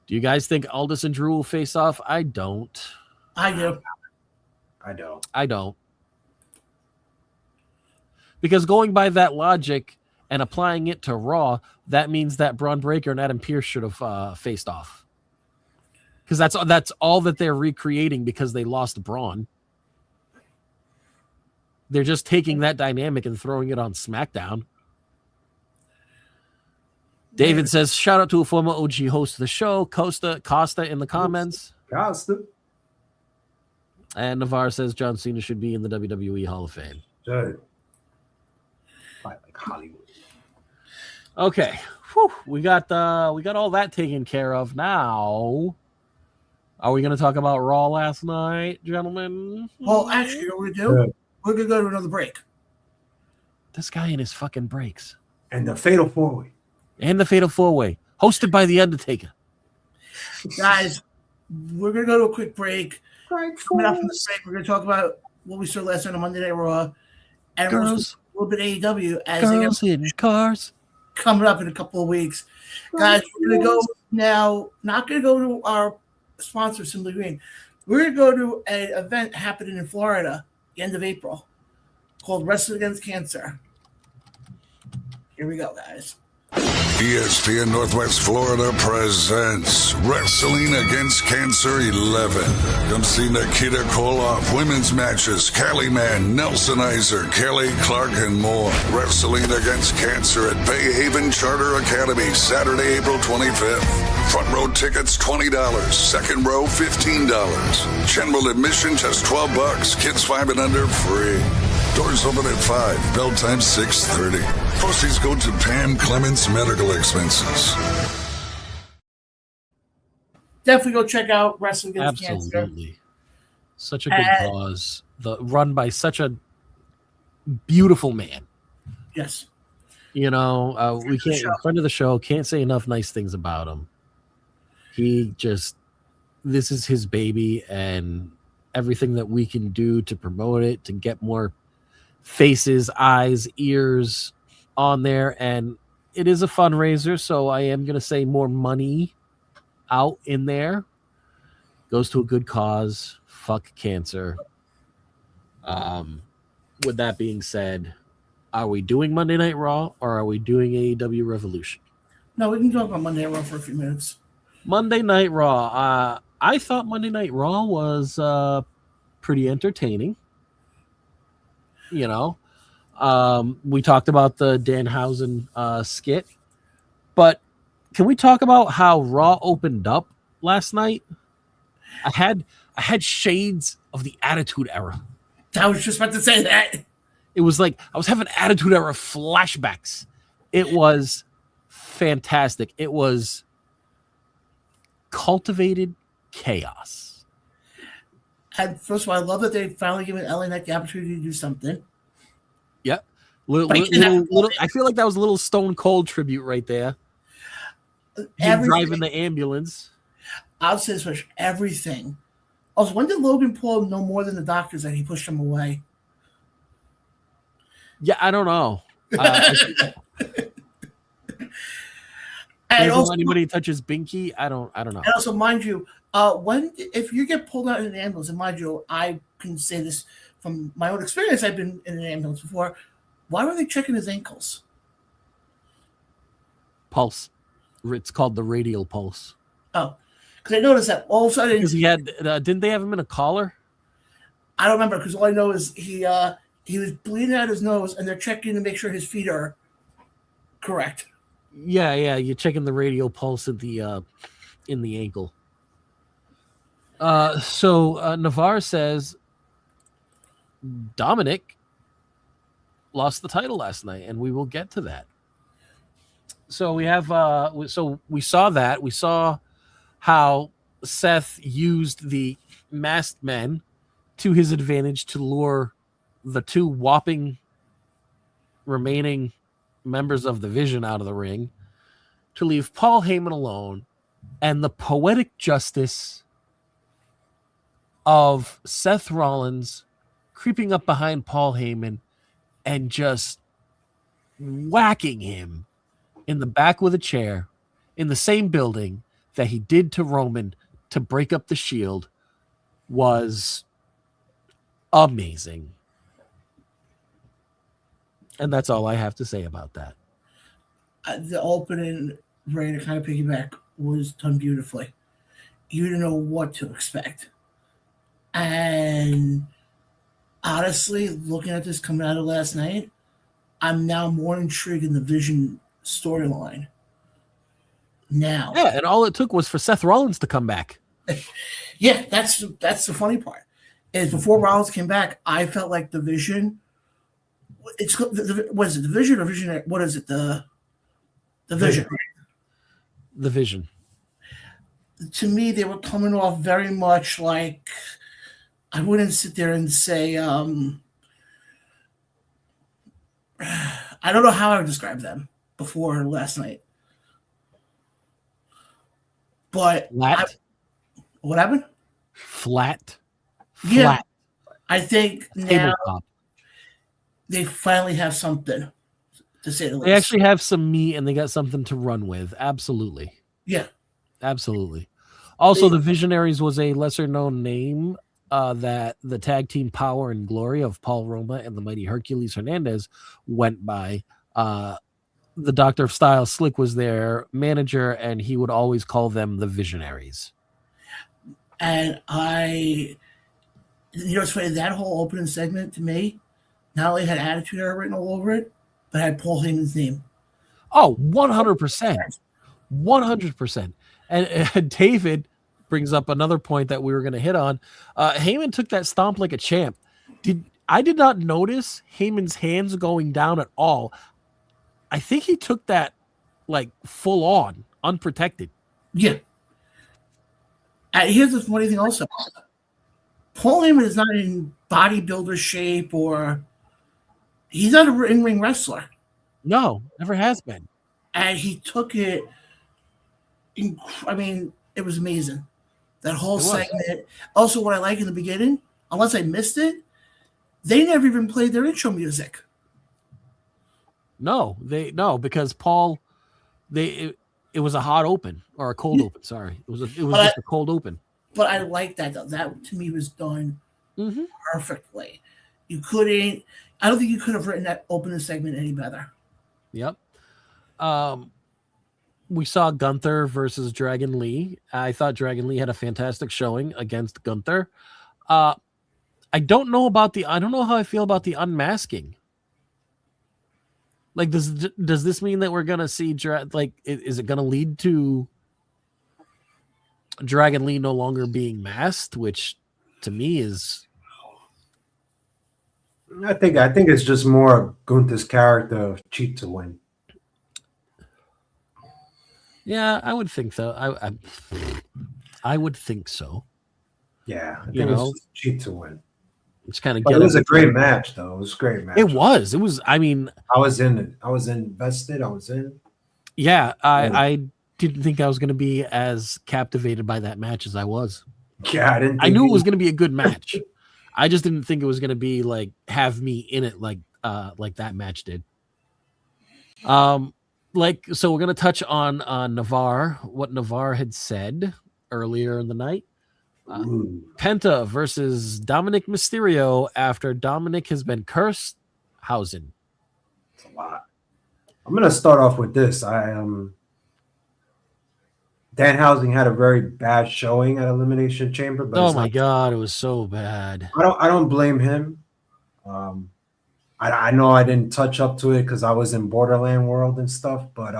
Do you guys think Aldis and Drew will face off? I don't. I do. I don't. Because going by that logic and applying it to Raw, that means that Braun Breaker and Adam Pearce should have faced off. Because that's all that they're recreating because they lost Braun. They're just taking that dynamic and throwing it on SmackDown. David says, shout out to a former OG host of the show, Costa in the comments. Costa. And Navarre says John Cena should be in the WWE Hall of Fame. Good. Like Hollywood. Okay. Whew. We got all that taken care of. Now, are we going to talk about Raw last night, gentlemen? Well, actually, you know what we're going to do? Yeah. We're going to go to another break. This guy and his fucking breaks. And the Fatal 4-Way. And the Fatal 4-Way, hosted by The Undertaker. Guys, we're going to go to a quick break. Coming up from the break, we're going to talk about what we saw last night on Monday Night Raw. And Girls. a little bit of AEW as Girls they in cars. coming up in a couple of weeks. Guys, we're going to go now, not going to go to our sponsor, Simply Green. We're going to go to an event happening in Florida the end of April called Wrestling Against Cancer. Here we go, guys. ESPN Northwest Florida presents Wrestling Against Cancer 11. Come see Nikita Koloff, women's matches, Cali Man, Nelson Iser, Kelly Clark, and more. Wrestling Against Cancer at Bay Haven Charter Academy, Saturday, April 25th. Front row tickets $20, second row $15. General admission just $12. Kids 5 and under free. Doors open at 5. Bell time 6:30. Proceeds go to Pam Clements Medical Expenses. Definitely go check out Wrestling Against Cancer. Absolutely. Such a good cause. Run by such a beautiful man. Yes. We can't, friend of the show, can't say enough nice things about him. This is his baby, and everything that we can do to promote it, to get more faces, eyes, ears on there. And it is a fundraiser, so I am going to say more money out in there goes to a good cause. Fuck cancer. With that being said, are we doing Monday Night Raw or are we doing AEW Revolution? No, we can talk about Monday Night Raw for a few minutes. Monday Night Raw. I thought Monday Night Raw was pretty entertaining. We talked about the Danhausen skit, but can we talk about how Raw opened up last night? I had shades of the Attitude Era. I was just about to say that. It was like I was having Attitude Era flashbacks. It was fantastic. It was cultivated chaos. And first of all, I love that they finally given LA Knight the opportunity to do something. Yep. Little, I feel like that was a little Stone Cold tribute right there. Driving the ambulance. I'll say this much, everything. Also, when did Logan Paul know more than the doctors that he pushed him away? Yeah, I don't know. And also, anybody touches Binky? I don't know. And also, mind you, if you get pulled out in an ambulance, and mind you, I can say this from my own experience, I've been in an ambulance before. Why were they checking his ankles? Pulse. It's called the radial pulse. Oh, because I noticed that all of a sudden. Because he had, didn't they have him in a collar? I don't remember, because all I know is he was bleeding out his nose, and they're checking to make sure his feet are correct. Yeah, you're checking the radial pulse in the ankle. So Navarre says Dominic lost the title last night, and we will get to that. So we have we saw that. We saw how Seth used the masked men to his advantage to lure the two whopping remaining members of the Vision out of the ring, to leave Paul Heyman alone, and the poetic justice of Seth Rollins creeping up behind Paul Heyman and just whacking him in the back with a chair in the same building that he did to Roman to break up the Shield was amazing. And that's all I have to say about that. The opening, Ray, to kind of piggyback, was done beautifully. You didn't know what to expect. And honestly, looking at this coming out of last night, I'm now more intrigued in the Vision storyline. Now. Yeah, and all it took was for Seth Rollins to come back. Yeah, that's the funny part. Is before Rollins came back, I felt like the Vision. What is it? The Vision or Vision? What is it? The Vision. Right? The Vision. To me, they were coming off very much like, I wouldn't sit there and say, I don't know how I would describe them before last night. But flat. What happened? Flat. Yeah. I think now Tabletop. They finally have something, to say the least. They actually have some meat and they got something to run with. Absolutely. Yeah. Absolutely. Also, the Visionaries was a lesser known name that the tag team Power and Glory of Paul Roma and the mighty Hercules Hernandez went by. The Doctor of Style, Slick, was their manager, and he would always call them the Visionaries. And it's funny, that whole opening segment to me, not only had Attitude Era written all over it, but had Paul Heyman's name. Oh, 100%. 100%. And David brings up another point that we were going to hit on. Heyman took that stomp like a champ. I did not notice Heyman's hands going down at all. I think he took that like full on, unprotected. Yeah. Here's the funny thing also. Paul Heyman is not in bodybuilder shape, or he's not a in-ring wrestler. No, never has been. And he took it. I mean, it was amazing. That whole It was. segment. Also, what I like in the beginning, unless I missed it, they never even played their intro music. No, because Paul, it was a hot open or a cold open. Sorry, it was just a cold open. But I like that though. That to me was done Mm-hmm. perfectly. You couldn't. I don't think you could have written that opening segment any better. Yep. We saw Gunther versus Dragon Lee. I thought Dragon Lee had a fantastic showing against Gunther. I don't know how I feel about the unmasking. Like, does this mean that we're gonna see is it gonna lead to Dragon Lee no longer being masked? Which to me is, I think it's just more Gunther's character of cheat to win. yeah, I would think so. I would think so. Yeah, I think You know? it's cheat to win. It's kind of. But it was a great match, though. It was a great match. It was. I mean, I was in it. I was invested. I was in. yeah. I didn't think I was going to be as captivated by that match as I was. Yeah, I didn't. I knew it was going to be a good match. I just didn't think it was going to be like have me in it like that match did. So we're going to touch on Navarre, what Navarre had said earlier in the night. Penta versus Dominic Mysterio after Dominic has been cursed. Hausen. It's a lot. I'm going to start off with this. Danhausen had a very bad showing at Elimination Chamber. But Oh my God, it was so bad. I don't blame him. I know I didn't touch up to it because I was in Borderland World and stuff, but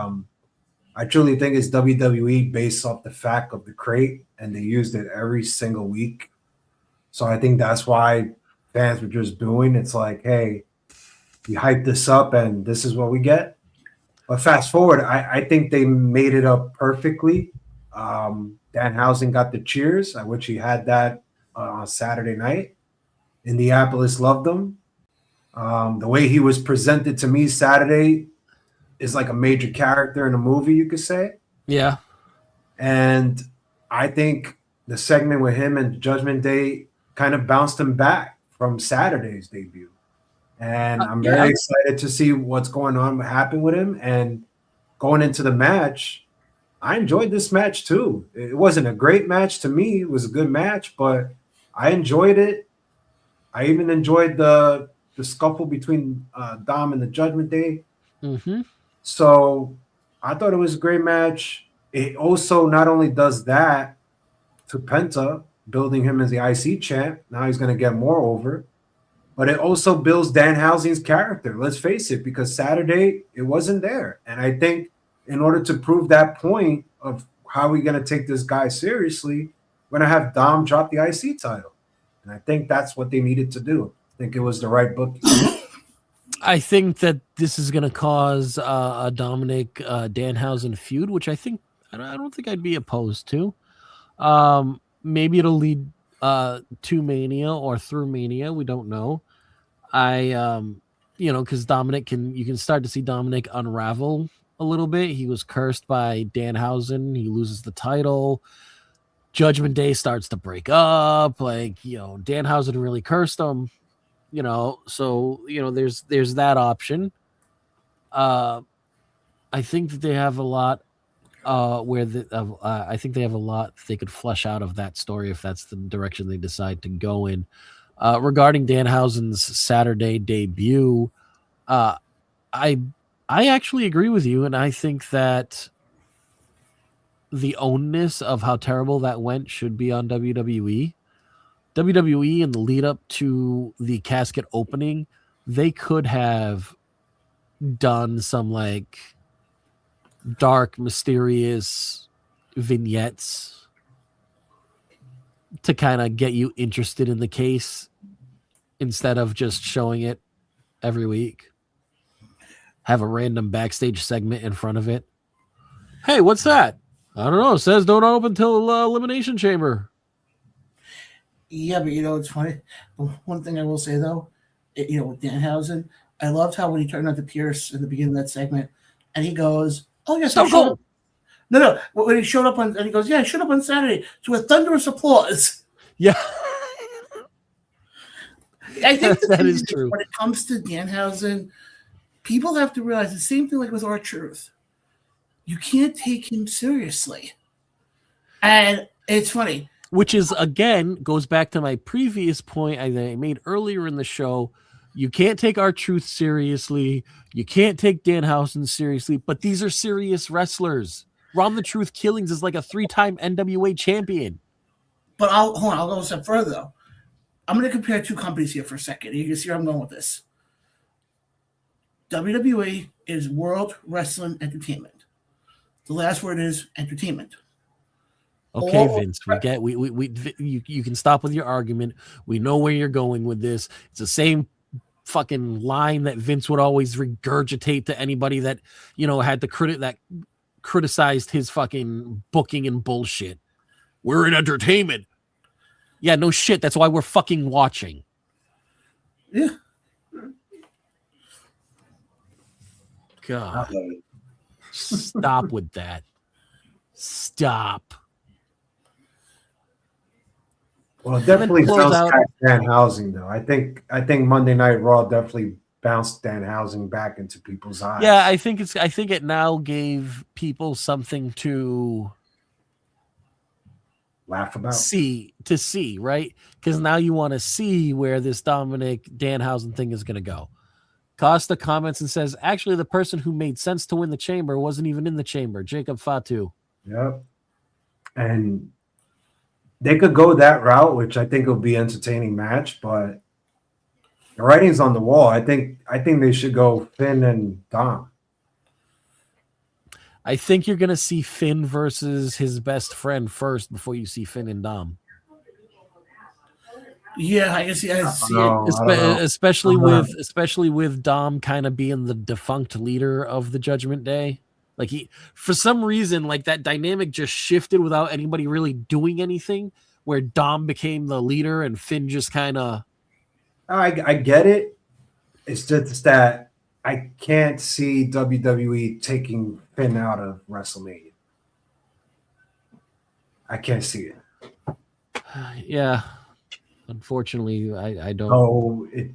I truly think it's WWE based off the fact of the crate, and they used it every single week. So I think that's why fans were just booing. It's like, hey, you hype this up, and this is what we get. But fast forward, I think they made it up perfectly. Danhausen got the cheers, which he had that on Saturday night. Indianapolis loved him. The way he was presented to me Saturday is like a major character in a movie, you could say. Yeah. And I think the segment with him and Judgment Day kind of bounced him back from Saturday's debut. And I'm very excited to see what's going on, what happened with him. And going into the match, I enjoyed this match too. It wasn't a great match to me. It was a good match, but I enjoyed it. I even enjoyed the scuffle between Dom and the Judgment Day. Mm-hmm. So I thought it was a great match. It also not only does that to Penta, building him as the IC champ. Now he's going to get more over. But it also builds Danhausen's character. Let's face it, because Saturday it wasn't there. And I think in order to prove that point of how we're going to take this guy seriously, we're going to have Dom drop the IC title. And I think that's what they needed to do. I think it was the right book. I think that this is going to cause a Dominic Danhausen feud, which I don't think I'd be opposed to. Maybe it'll lead to Mania or through Mania. We don't know. Because Dominic you can start to see Dominic unravel a little bit. He was cursed by Danhausen. He loses the title. Judgment Day starts to break up. Danhausen really cursed him. So there's that option. I think that they have a lot I think they have a lot they could flesh out of that story if that's the direction they decide to go in. Regarding Danhausen's Saturday debut, I actually agree with you, and I think that the onus of how terrible that went should be on WWE. WWE in the lead up to the casket opening, they could have done some dark, mysterious vignettes to kind of get you interested in the case instead of just showing it every week. Have a random backstage segment in front of it. Hey, what's that? I don't know. It says don't open till Elimination Chamber. Yeah, but it's funny. One thing I will say though, with Danhausen, I loved how when he turned on to Pierce at the beginning of that segment, and he goes, "Oh yes, Stone Cold." No. When he showed up and he goes, "Yeah, I showed up on Saturday to a thunderous applause." Yeah. I think that is true. When it comes to Danhausen, people have to realize the same thing like with R-Truth. You can't take him seriously. And it's funny. Which is, again, goes back to my previous point I made earlier in the show. You can't take R-Truth seriously. You can't take Danhausen seriously. But these are serious wrestlers. Ron the Truth Killings is like a 3-time NWA champion. But I'll go a step further, though. I'm going to compare two companies here for a second. You can see where I'm going with this. WWE is World Wrestling Entertainment. The last word is entertainment. Okay, Vince, you can stop with your argument. We know where you're going with this. It's the same fucking line that Vince would always regurgitate to anybody that, had the criticized his fucking booking and bullshit. We're in entertainment. Yeah, no shit. That's why we're fucking watching. Yeah. God. Stop with that. Stop. Well, it definitely bounced back Danhausen, though. I think Monday Night Raw definitely bounced Danhausen back into people's eyes. Yeah, I think it now gave people something to laugh about, see, right? Because now you want to see where this Dominic Danhausen thing is going to go. Costa comments and says, actually, the person who made sense to win the chamber wasn't even in the chamber. Jacob Fatu. Yep. And they could go that route, which I think will be an entertaining match, but the writing's on the wall. I think they should go Finn and Dom. I think you're going to see Finn versus his best friend first before you see Finn and Dom. Yeah, I see it. Especially with Dom kind of being the defunct leader of the Judgment Day. Like for some reason, like that dynamic just shifted without anybody really doing anything, where Dom became the leader and Finn just kind of. I get it. It's just that I can't see WWE taking Finn out of WrestleMania. I can't see it. Yeah, unfortunately, I don't. Oh, it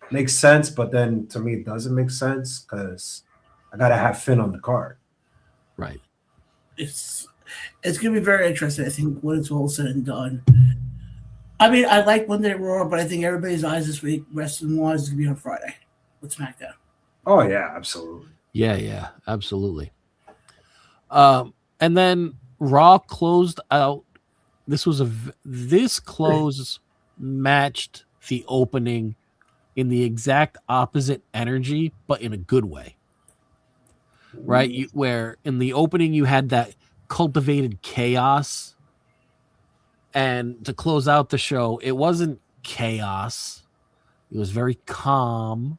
makes sense, but then to me it doesn't make sense because I gotta have Finn on the card. Right. It's gonna be very interesting. I think when it's all said and done. I mean, I like Monday Raw, but I think everybody's eyes this week, wrestling wise, is gonna be on Friday with SmackDown. Oh yeah, absolutely. Yeah, absolutely. And then Raw closed out. This close matched the opening in the exact opposite energy, but in a good way. Right? Where in the opening you had that cultivated chaos, and to close out the show, it wasn't chaos. It was very calm,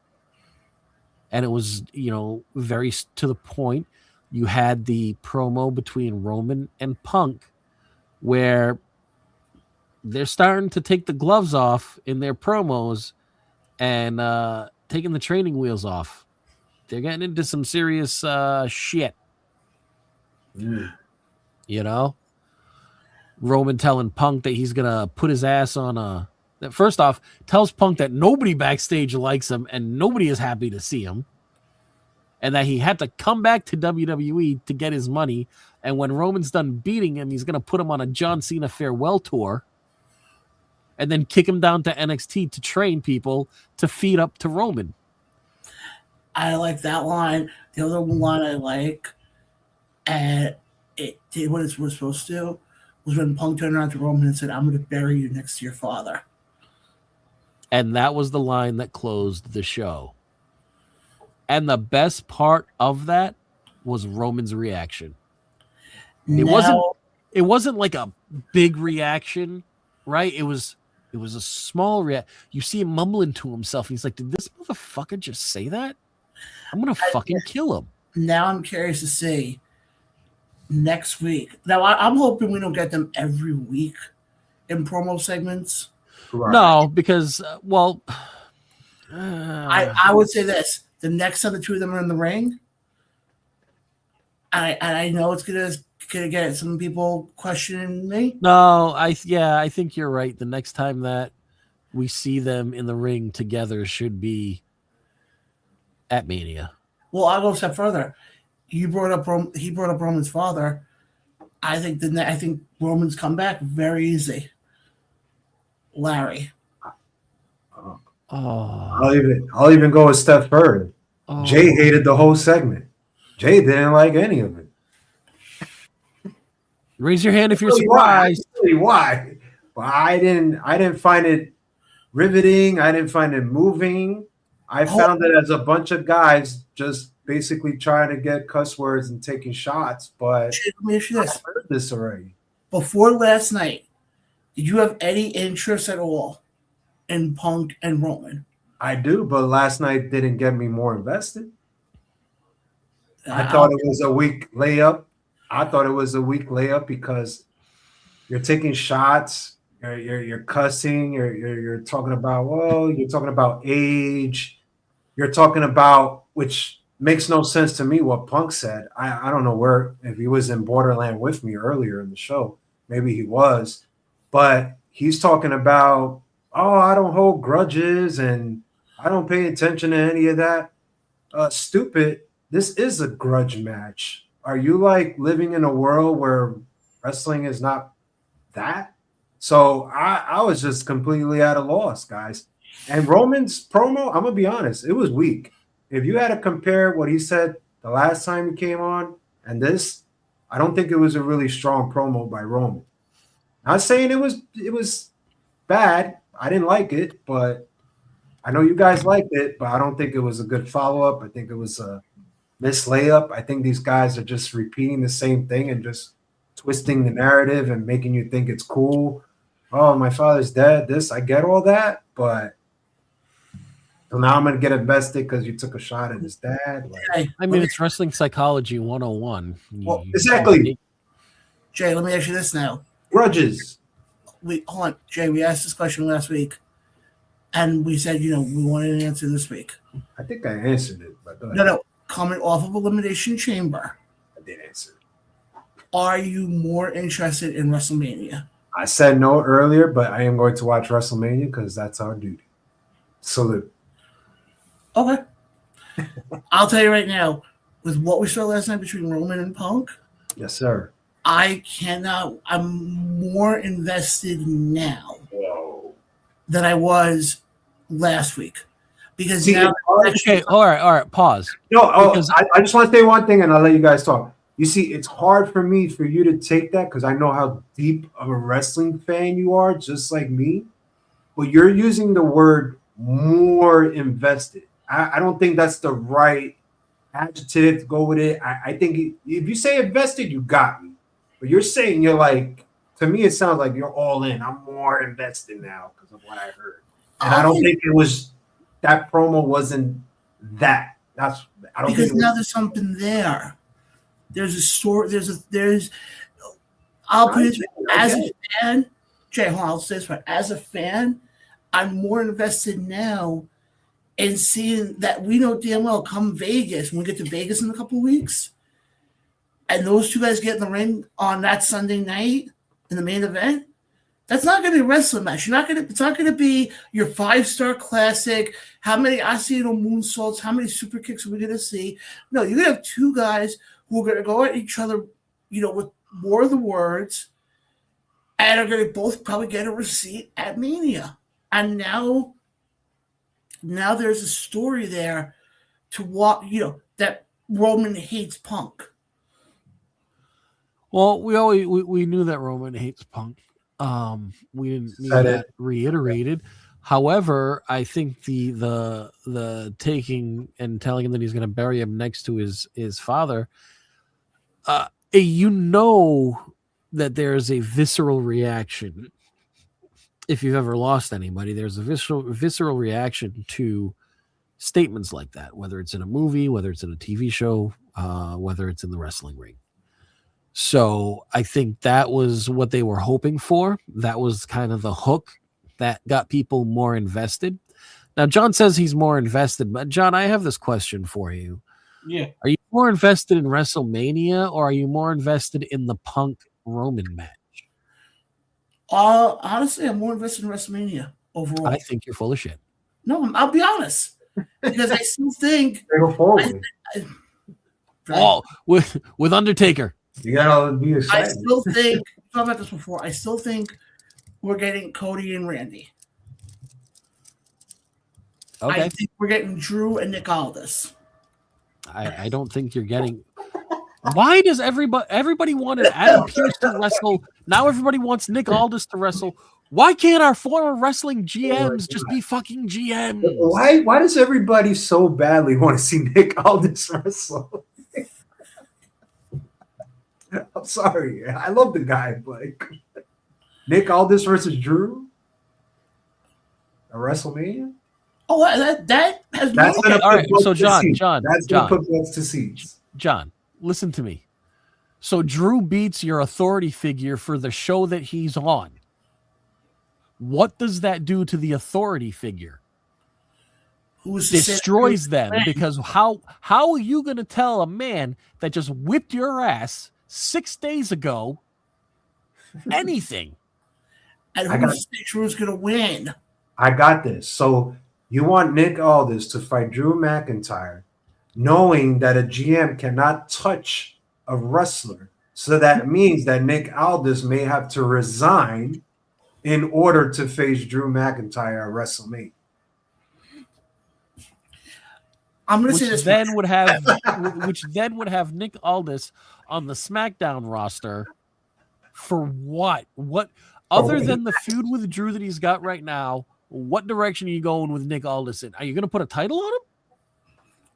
and it was, very to the point. You had the promo between Roman and Punk, where they're starting to take the gloves off in their promos and taking the training wheels off. They're getting into some serious shit. Roman telling Punk that he's going to put his ass on that first off, tells Punk that nobody backstage likes him and nobody is happy to see him. And that he had to come back to WWE to get his money. And when Roman's done beating him, he's going to put him on a John Cena farewell tour. And then kick him down to NXT to train people to feed up to Roman. I like that line. The other line I like, and it did what it was supposed to, was when Punk turned around to Roman and said, "I'm going to bury you next to your father." And that was the line that closed the show. And the best part of that was Roman's reaction. It wasn't like a big reaction, right? It was a small reaction. You see him mumbling to himself. He's like, "Did this motherfucker just say that? I'm going to fucking kill him." Now I'm curious to see next week. Now I'm hoping we don't get them every week in promo segments. Right. No, because, I would say this: the next time the two of them are in the ring, I know it's gonna get some people questioning me. No, I think you're right. The next time that we see them in the ring together should be at Mania. Well, I'll go a step further. He brought up Roman's father. I think Roman's come back very easy. Larry. Oh, I'll even go a step further. oh. Jay hated the whole segment. Jay didn't like any of it. Raise your hand if you're Really surprised. why? But I didn't find it riveting. I didn't find it moving. I found it as a bunch of guys just basically trying to get cuss words and taking shots. But Let me ask you this: I heard this already. before last night, did you have any interest at all in Punk and Roman? I do, but last night didn't get me more invested. I thought it was a weak layup. Because you're taking shots, you're cussing, you're talking about age, you're talking about, which makes no sense to me what Punk said. I don't know if he was in Borderland with me earlier in the show. Maybe he was, but he's talking about, I don't hold grudges and I don't pay attention to any of that. Stupid. This is a grudge match. Are you like living in a world where wrestling is not that? So I was just completely at a loss, guys. And Roman's promo, I'm gonna be honest, it was weak. If you had to compare what he said the last time he came on and this, I don't think it was a really strong promo by Roman. Not saying it was bad. I didn't like it, but I know you guys liked it, but I don't think it was a good follow-up. I think it was a missed layup. I think these guys are just repeating the same thing and just twisting the narrative and making you think it's cool. Oh, my father's dead. I get all that, but so now I'm going to get invested because you took a shot at his dad. I mean, it's wrestling psychology 101. Well, exactly. Jay, let me ask you this now. Grudges. Hold on, Jay. We asked this question last week, and we said, we wanted an answer this week. I think I answered it, but no. Coming off of Elimination Chamber, I did answer it. Are you more interested in WrestleMania? I said no earlier, but I am going to watch WrestleMania because that's our duty. Salute. Okay. I'll tell you right now, with what we saw last night between Roman and Punk, yes, sir. I'm more invested now than I was last week. Because now, okay, all right, pause. No, I just want to say one thing and I'll let you guys talk. You see, it's hard for you to take that because I know how deep of a wrestling fan you are, just like me. But you're using the word more invested. I don't think that's the right adjective to go with it. I think if you say invested, you got me. But you're saying you're like, to me, it sounds like you're all in. I'm more invested now because of what I heard. And I don't think it was, that promo wasn't that. I don't because think now there's something there. There's a story. I'll put it as a fan, Jay, hold on, I'll say this right. As a fan, I'm more invested now in seeing that we know damn well come Vegas, when we get to Vegas in a couple of weeks, and those two guys get in the ring on that Sunday night in the main event, that's not going to be a wrestling match. It's not going to be your 5-star classic. How many Asiato moonsaults? How many super kicks are we going to see? No, you're going to have two guys who are going to go at each other, with more of the words, and are going to both probably get a receipt at Mania. And now there's a story there to what that Roman hates Punk. Well, we knew that Roman hates Punk. We didn't need that reiterated. However, I think the taking and telling him that he's going to bury him next to his father, that there's a visceral reaction. If you've ever lost anybody, there's a visceral reaction to statements like that, whether it's in a movie, whether it's in a TV show, whether it's in the wrestling ring. So I think that was what they were hoping for. That was kind of the hook that got people more invested. Now, John says he's more invested, but John, I have this question for you. Yeah. Are you more invested in WrestleMania or are you more invested in the Punk Roman match? Honestly, I'm more invested in WrestleMania overall. I think you're full of shit. No, I'll be honest. Because I still think Go forward. With Undertaker. You gotta be I excited. still think we talked about this before. I still think we're getting Cody and Randy. Okay. I think we're getting Drew and Nick Aldis. I don't think you're getting. Why does everybody wanted Adam Pearce to wrestle? Now everybody wants Nick Aldis to wrestle. Why can't our former wrestling GMs just be fucking GMs? Why does everybody so badly want to see Nick Aldis wrestle? I'm sorry. I love the guy, but Nick Aldis versus Drew at WrestleMania? Oh, that has That's Okay, all right. So John, that's gonna put butts to seats. John, listen to me. So Drew beats your authority figure for the show that he's on. What does that do to the authority figure? Who's Destroys them, because how are you going to tell a man that just whipped your ass 6 days ago anything? And who's Drew's going to win? I got this. So you want Nick Aldis to fight Drew McIntyre, knowing that a GM cannot touch a wrestler. So that means that Nick Aldis may have to resign in order to face Drew McIntyre at WrestleMania. I'm going to say this. Which then would have Nick Aldis on the SmackDown roster for what? What other than the feud with Drew that he's got right now? What direction are you going with Nick Aldis in? Are you going to put a title on him?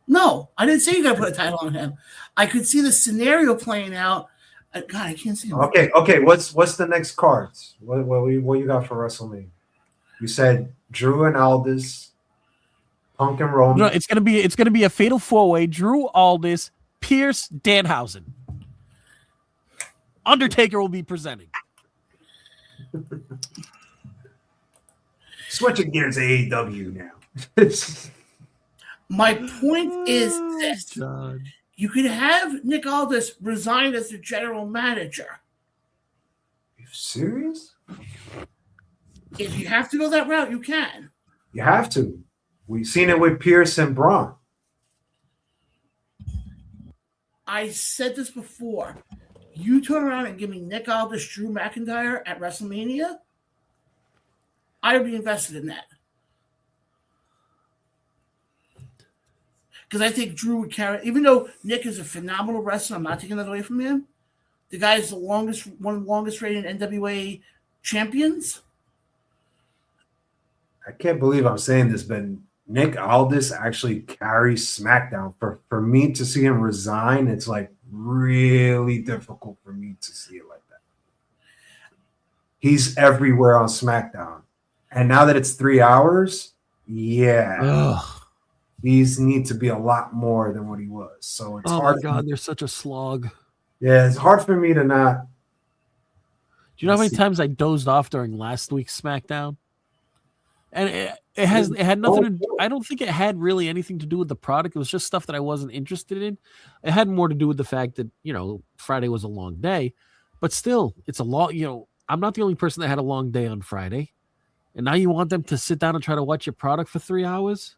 No, I didn't say you got to put a title on him. I could see the scenario playing out. God, I can't see him. Okay. What's the next cards? What you got for WrestleMania? You said Drew and Aldis, Punk and Roman. No, it's gonna be a fatal 4-way. Drew, Aldis, Pierce, Danhausen. Undertaker will be presenting. Switching gears to AEW now. My point is this. John. You could have Nick Aldis resign as the general manager. You serious? If you have to go that route, you can. You have to. We've seen it with Pierce and Braun. I said this before. You turn around and give me Nick Aldis, Drew McIntyre at WrestleMania, I would be invested in that. Because I think Drew would carry, even though Nick is a phenomenal wrestler, I'm not taking that away from him. The guy is one of the longest rated NWA champions. I can't believe I'm saying this, but Nick Aldis actually carries SmackDown. For me to see him resign, it's like really difficult for me to see it like that. He's everywhere on SmackDown. And now that it's 3 hours, yeah. Ugh. These need to be a lot more than what he was. So it's hard. Oh my God, they're such a slog. Yeah, it's hard for me to not. Do you know how many times I dozed off during last week's SmackDown? And it had nothing to do, I don't think it had really anything to do with the product. It was just stuff that I wasn't interested in. It had more to do with the fact that, Friday was a long day, but still it's a long, I'm not the only person that had a long day on Friday. And now you want them to sit down and try to watch your product for 3 hours?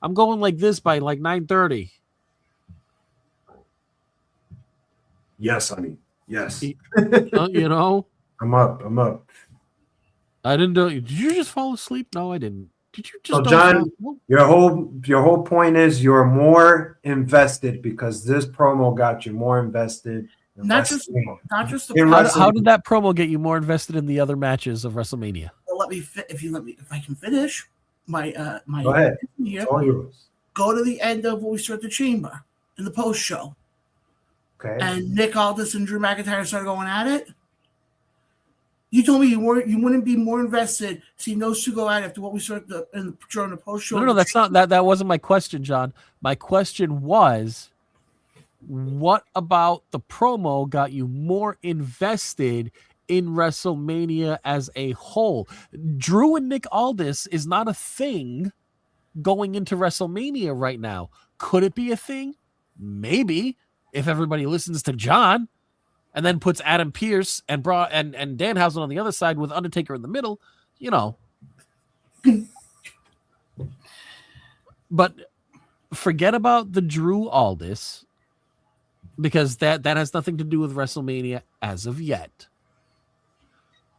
I'm going like this by like 9:30. Yes, honey. Yes. I'm up. I didn't do. Did you just fall asleep? No, I didn't. Did you just? So, John, your whole point is you're more invested because this promo got you more invested. Not just the How did that promo get you more invested in the other matches of WrestleMania? Well, if I can finish my go ahead. Here, it's all yours. Go to the end of when we start the chamber in the post show. Okay. And Nick Aldis and Drew McIntyre started going at it. You told me you wouldn't be more invested seeing those two go at it after what we saw during the post show. No, that's not that wasn't my question, John. My question was, what about the promo got you more invested in WrestleMania as a whole. Drew and Nick Aldis is not a thing going into WrestleMania right now. Could it be a thing? Maybe, if everybody listens to John and then puts Adam Pearce and Danhausen on the other side with Undertaker in the middle, you know. But forget about the Drew Aldis, because that has nothing to do with WrestleMania as of yet.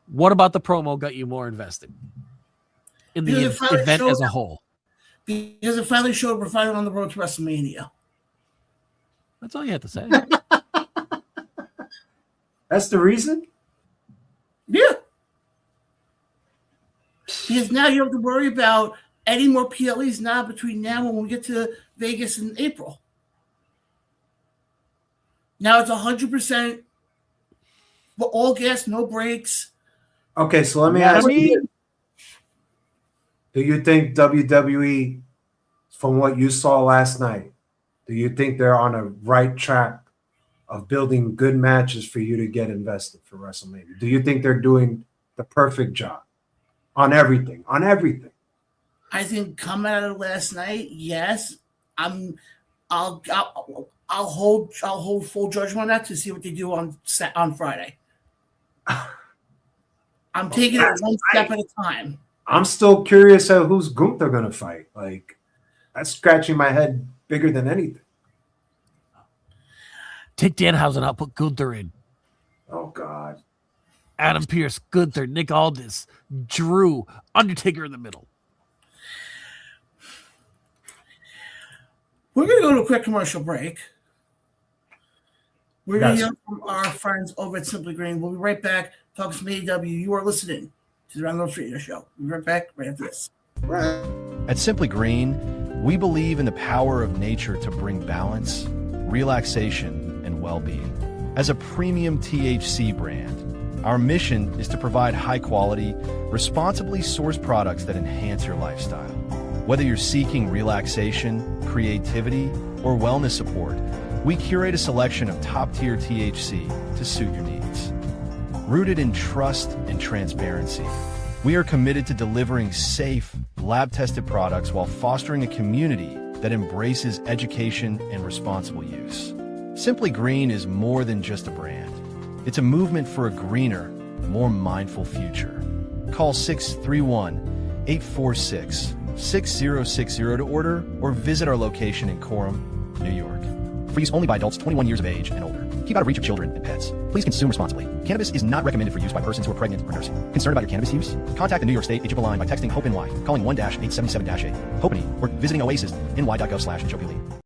What about the promo got you more invested in the event as a whole? Because it finally showed we're finally on the road to WrestleMania. That's all you have to say. That's the reason? Yeah. Because now you don't have to worry about any more PLEs now between now and when we get to Vegas in April. Now it's 100%, but all gas, no brakes. Okay, so let me ask you. Do you think WWE, from what you saw last night, do you think they're on a right track of building good matches for you to get invested for WrestleMania? Do you think they're doing the perfect job on everything? On everything. I think coming out of last night, yes. I'll hold full judgment on that to see what they do on Friday. I'm taking it one step at a time. I'm still curious at whose group they're gonna fight. Like, that's scratching my head bigger than anything. Take Danhausen out, put Gunther in. Oh God. Adam Pearce, Gunther, Nick Aldis, Drew, Undertaker in the middle. We're going to go to a quick commercial break. We're going to hear from our friends over at Simply Green. We'll be right back. Talking some AEW. You are listening to the Round Radio Show. We'll be right back right after this. At Simply Green, we believe in the power of nature to bring balance, relaxation, and well-being. As a premium THC brand, our mission is to provide high-quality, responsibly sourced products that enhance your lifestyle. Whether you're seeking relaxation, creativity, or wellness support, we curate a selection of top-tier THC to suit your needs. Rooted in trust and transparency, we are committed to delivering safe, lab-tested products while fostering a community that embraces education and responsible use. Simply Green is more than just a brand. It's a movement for a greener, more mindful future. Call 631-846-6060 to order or visit our location in Coram, New York. For use only by adults 21 years of age and older. Keep out of reach of children and pets. Please consume responsibly. Cannabis is not recommended for use by persons who are pregnant or nursing. Concerned about your cannabis use? Contact the New York State HOP line by texting HOPE-NY, calling 1-877-8, HOPE-NY, or visiting oasisny.gov/HOPE.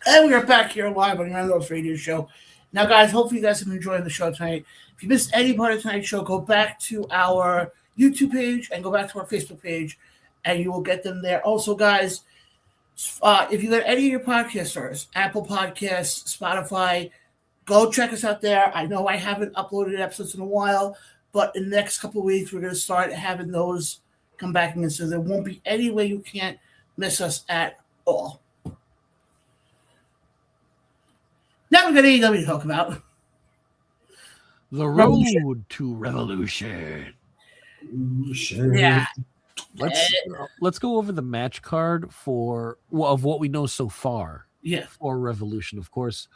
And we are back here live on the Round Radio Show. Now, guys, hopefully you guys have been enjoying the show tonight. If you missed any part of tonight's show, go back to our YouTube page and go back to our Facebook page, and you will get them there. Also, guys, if you got any of your podcast stores, Apple Podcasts, Spotify, go check us out there. I know I haven't uploaded episodes in a while, but in the next couple of weeks, we're going to start having those come back in, so there won't be any way you can't miss us at all. Now we've got AEW to talk about. The road to Revolution. Yeah. Let's go over the match card of what we know so far. Yeah. For Revolution, of course.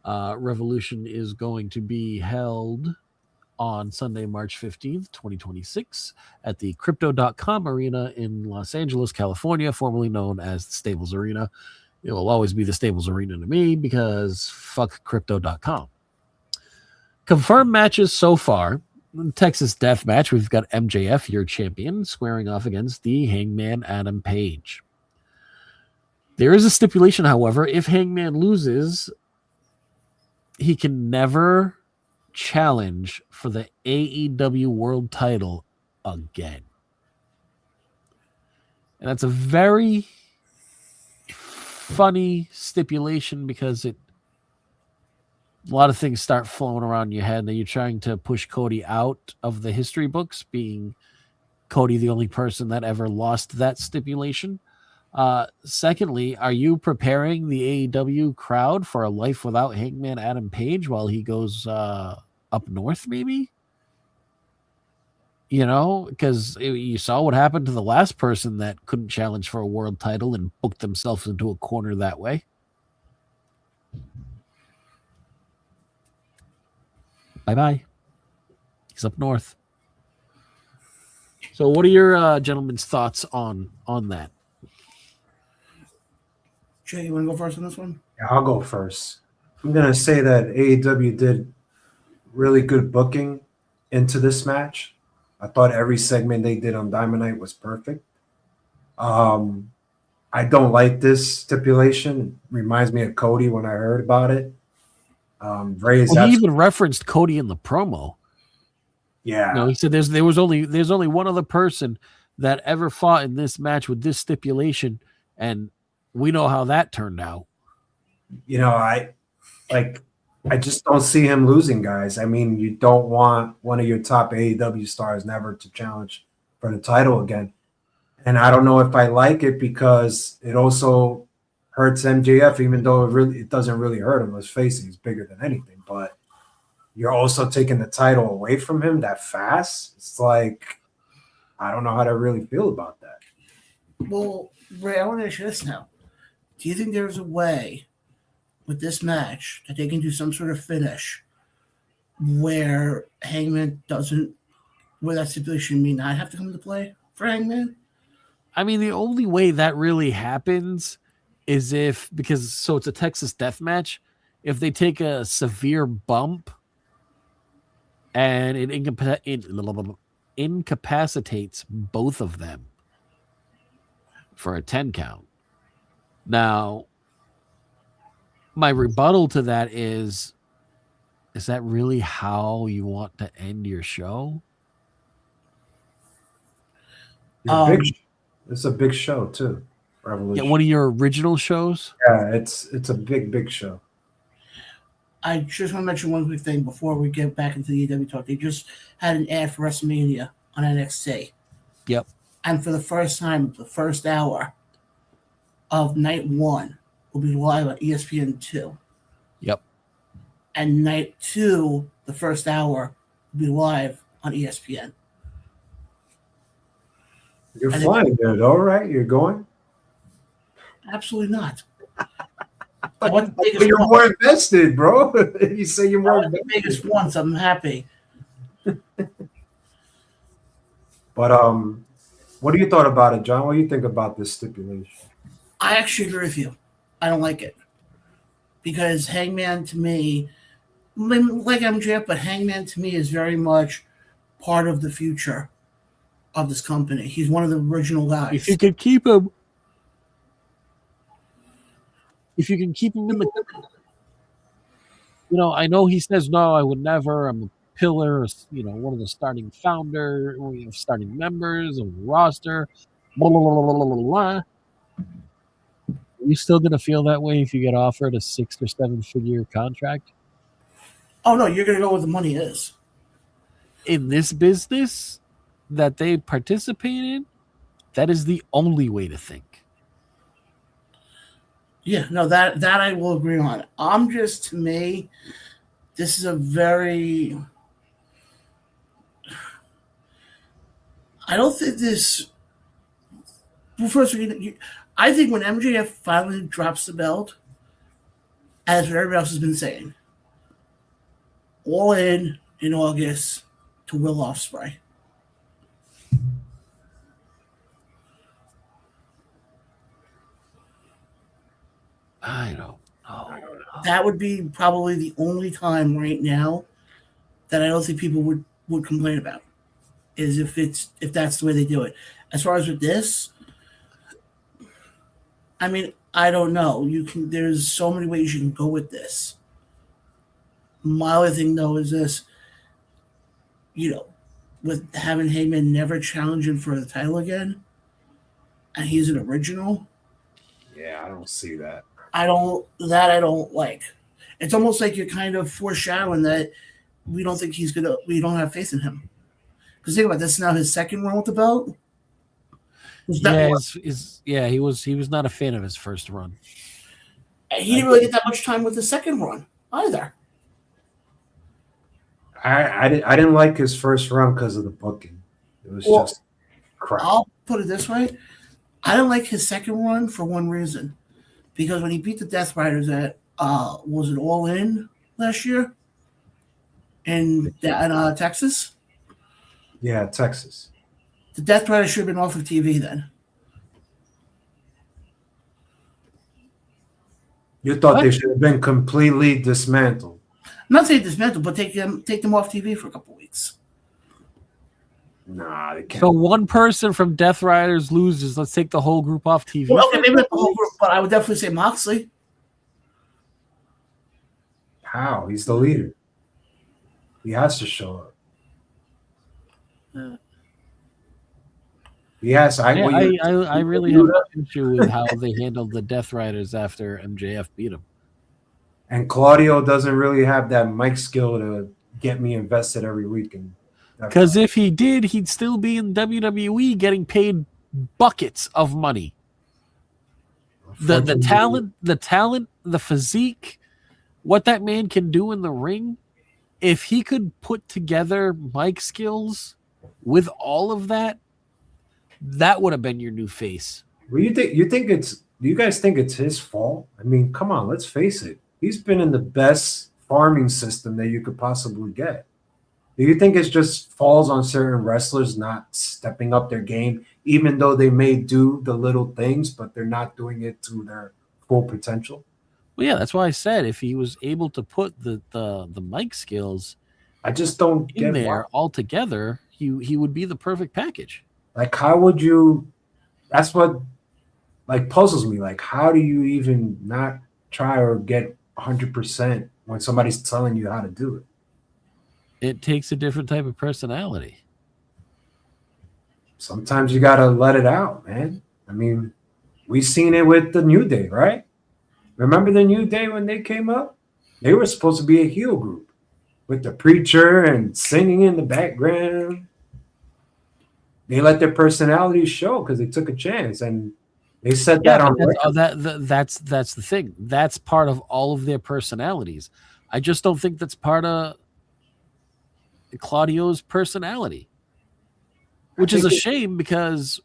Revolution is going to be held on Sunday, March 15th, 2026 at the Crypto.com Arena in Los Angeles, California, formerly known as the Stables Arena. It will always be the Stables Arena to me because fuck Crypto.com. Confirmed matches so far. In Texas Death Match, we've got MJF, your champion, squaring off against the Hangman Adam Page. There is a stipulation, however, if Hangman loses, he can never challenge for the AEW World title again. And that's a very funny stipulation because a lot of things start flowing around your head and you're trying to push Cody out of the history books, being Cody the only person that ever lost that stipulation. Secondly, are you preparing the AEW crowd for a life without Hangman Adam Page while he goes up north, maybe. You know, because you saw what happened to the last person that couldn't challenge for a world title and booked themselves into a corner that way. Bye-bye. He's up north. So what are your gentlemen's thoughts on that? Jay, you want to go first on this one? Yeah, I'll go first. I'm going to say that AEW did really good booking into this match. I thought every segment they did on Dynamite was perfect. I don't like this stipulation. It reminds me of Cody when I heard about it. He even referenced Cody in the promo. Yeah. No, he said there's only one other person that ever fought in this match with this stipulation, and we know how that turned out. You know, I just don't see him losing, guys. I mean, you don't want one of your top AEW stars never to challenge for the title again. And I don't know if I like it because it also hurts MJF, even though it doesn't really hurt him. Let's face it, he's bigger than anything. But you're also taking the title away from him that fast. It's like, I don't know how to really feel about that. Well, Ray, I want to ask you this now. Do you think there's a way with this match that they can do some sort of finish where Hangman doesn't, where that stipulation may not have to come into play for Hangman? I mean, the only way that really happens is because it's a Texas death match. If they take a severe bump and it incapacitates both of them for a 10 count. Now, my rebuttal to that is that really how you want to end your show? It's a big show too. Revolution. Yeah, one of your original shows? Yeah, it's a big show. I just want to mention one quick thing before we get back into the AEW talk. They just had an ad for WrestleMania on NXT. Yep. And for the first time, the first hour of night 1 will be live on ESPN 2. Yep. And night 2, the first hour, will be live on ESPN. You're flying there, though, right? You're going? Absolutely not. But you're more invested, bro. You say you're more invested. Vegas once, I'm happy. But what do you thought about it, John? What do you think about this stipulation? I actually agree with you. I don't like it. Because Hangman to me, like MJF, but Hangman to me is very much part of the future of this company. He's one of the original guys. If you could keep him in the, I know he says no, I would never. I'm a pillar, one of the starting starting members of the roster. Blah, blah, blah, blah, blah, blah. Are you still gonna feel that way if you get offered a 6 or 7 figure contract? Oh no, you're gonna go where the money is. In this business that they participate in, that is the only way to think. Yeah, no, that I will agree on. To me, this is a very. I don't think this. Well, first, I think when MJF finally drops the belt, as what everybody else has been saying, all in August to Will Ospreay. I don't know. That would be probably the only time right now that I don't think people would complain about, is if that's the way they do it. As far as with this, I mean, I don't know. There's so many ways you can go with this. My other thing though is this, with having Heyman never challenging for the title again, and he's an original. Yeah, I don't see that. I don't like. It's almost like you're kind of foreshadowing that we don't have faith in him. Because think about this, now his second run with the belt. He was not a fan of his first run. He didn't really get that much time with the second run either. I didn't like his first run because of the booking. It was just crap. I'll put it this way. I didn't like his second run for one reason. Because when he beat the Death Riders at, was it All In last year? In Texas? Yeah, Texas. The Death Riders should have been off of TV then. You thought they should have been completely dismantled. I'm not saying dismantle, but take them off TV for a couple weeks. Nah, they can't. So one person from Death Riders loses. Let's take the whole group off TV. Well, okay, maybe not the whole group, but I would definitely say Moxley. How? He's the leader. He has to show up. Yes, I really have an issue with how they handled the Death Riders after MJF beat them. And Claudio doesn't really have that mic skill to get me invested every week. Because if he did, he'd still be in WWE getting paid buckets of money. The talent, the physique, what that man can do in the ring, if he could put together mic skills with all of that, that would have been your new face. Well, do you guys think it's his fault? I mean, come on, let's face it. He's been in the best farming system that you could possibly get. Do you think it just falls on certain wrestlers not stepping up their game, even though they may do the little things, but they're not doing it to their full potential? Well, yeah, that's why I said if he was able to put the mic skills, I just don't in get there all together, he would be the perfect package. Like, how would you? That's what like puzzles me. Like, how do you even not try or get 100% when somebody's telling you how to do it? It takes a different type of personality. Sometimes you gotta let it out, man. I mean, we've seen it with the New Day, right? Remember the New Day when they came up? They were supposed to be a heel group with the preacher and singing in the background. They let their personalities show because they took a chance, and they said that on that's the thing. That's part of all of their personalities. I just don't think that's part of Claudio's personality, which is a shame because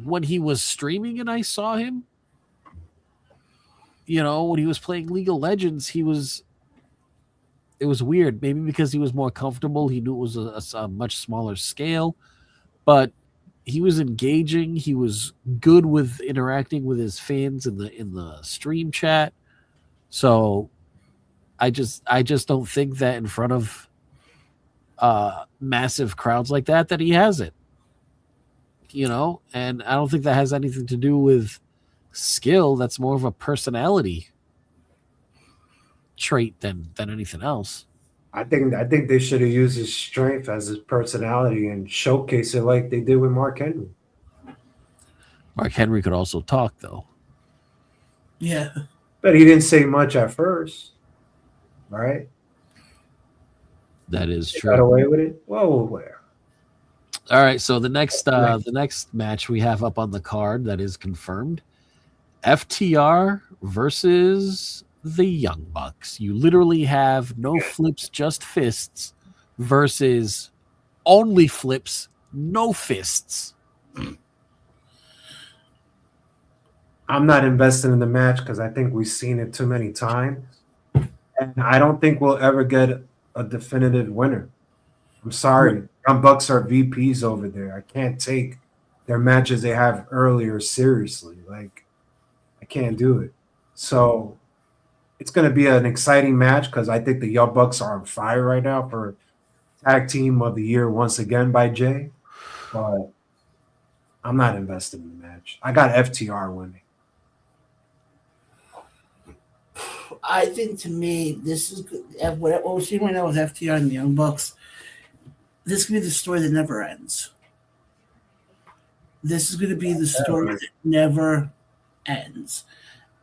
when he was streaming and I saw him, when he was playing League of Legends, it was weird. Maybe because he was more comfortable. He knew it was a much smaller scale. But he was engaging. He was good with interacting with his fans in the stream chat. So I just don't think that in front of massive crowds like that he has it. And I don't think that has anything to do with skill. That's more of a personality trait than anything else. I think they should have used his strength as his personality and showcase it like they did with Mark Henry. Mark Henry could also talk, though. Yeah. But he didn't say much at first, right? That is They true. got away with it? Whoa, where? All right, so the next match we have up on the card that is confirmed, FTR versus the Young Bucks. You literally have no flips, just fists versus only flips, no fists. I'm not investing in the match because I think we've seen it too many times. And I don't think we'll ever get a definitive winner. I'm sorry. Young Bucks are VPs over there. I can't take their matches they have earlier seriously. Like, I can't do it. So it's going to be an exciting match because I think the Young Bucks are on fire right now for Tag Team of the Year once again by Jay. But I'm not invested in the match. I got FTR winning. I think to me, this is good. What we're seeing right now with FTR and the Young Bucks, this could be the story that never ends. This is going to be the story that never ends.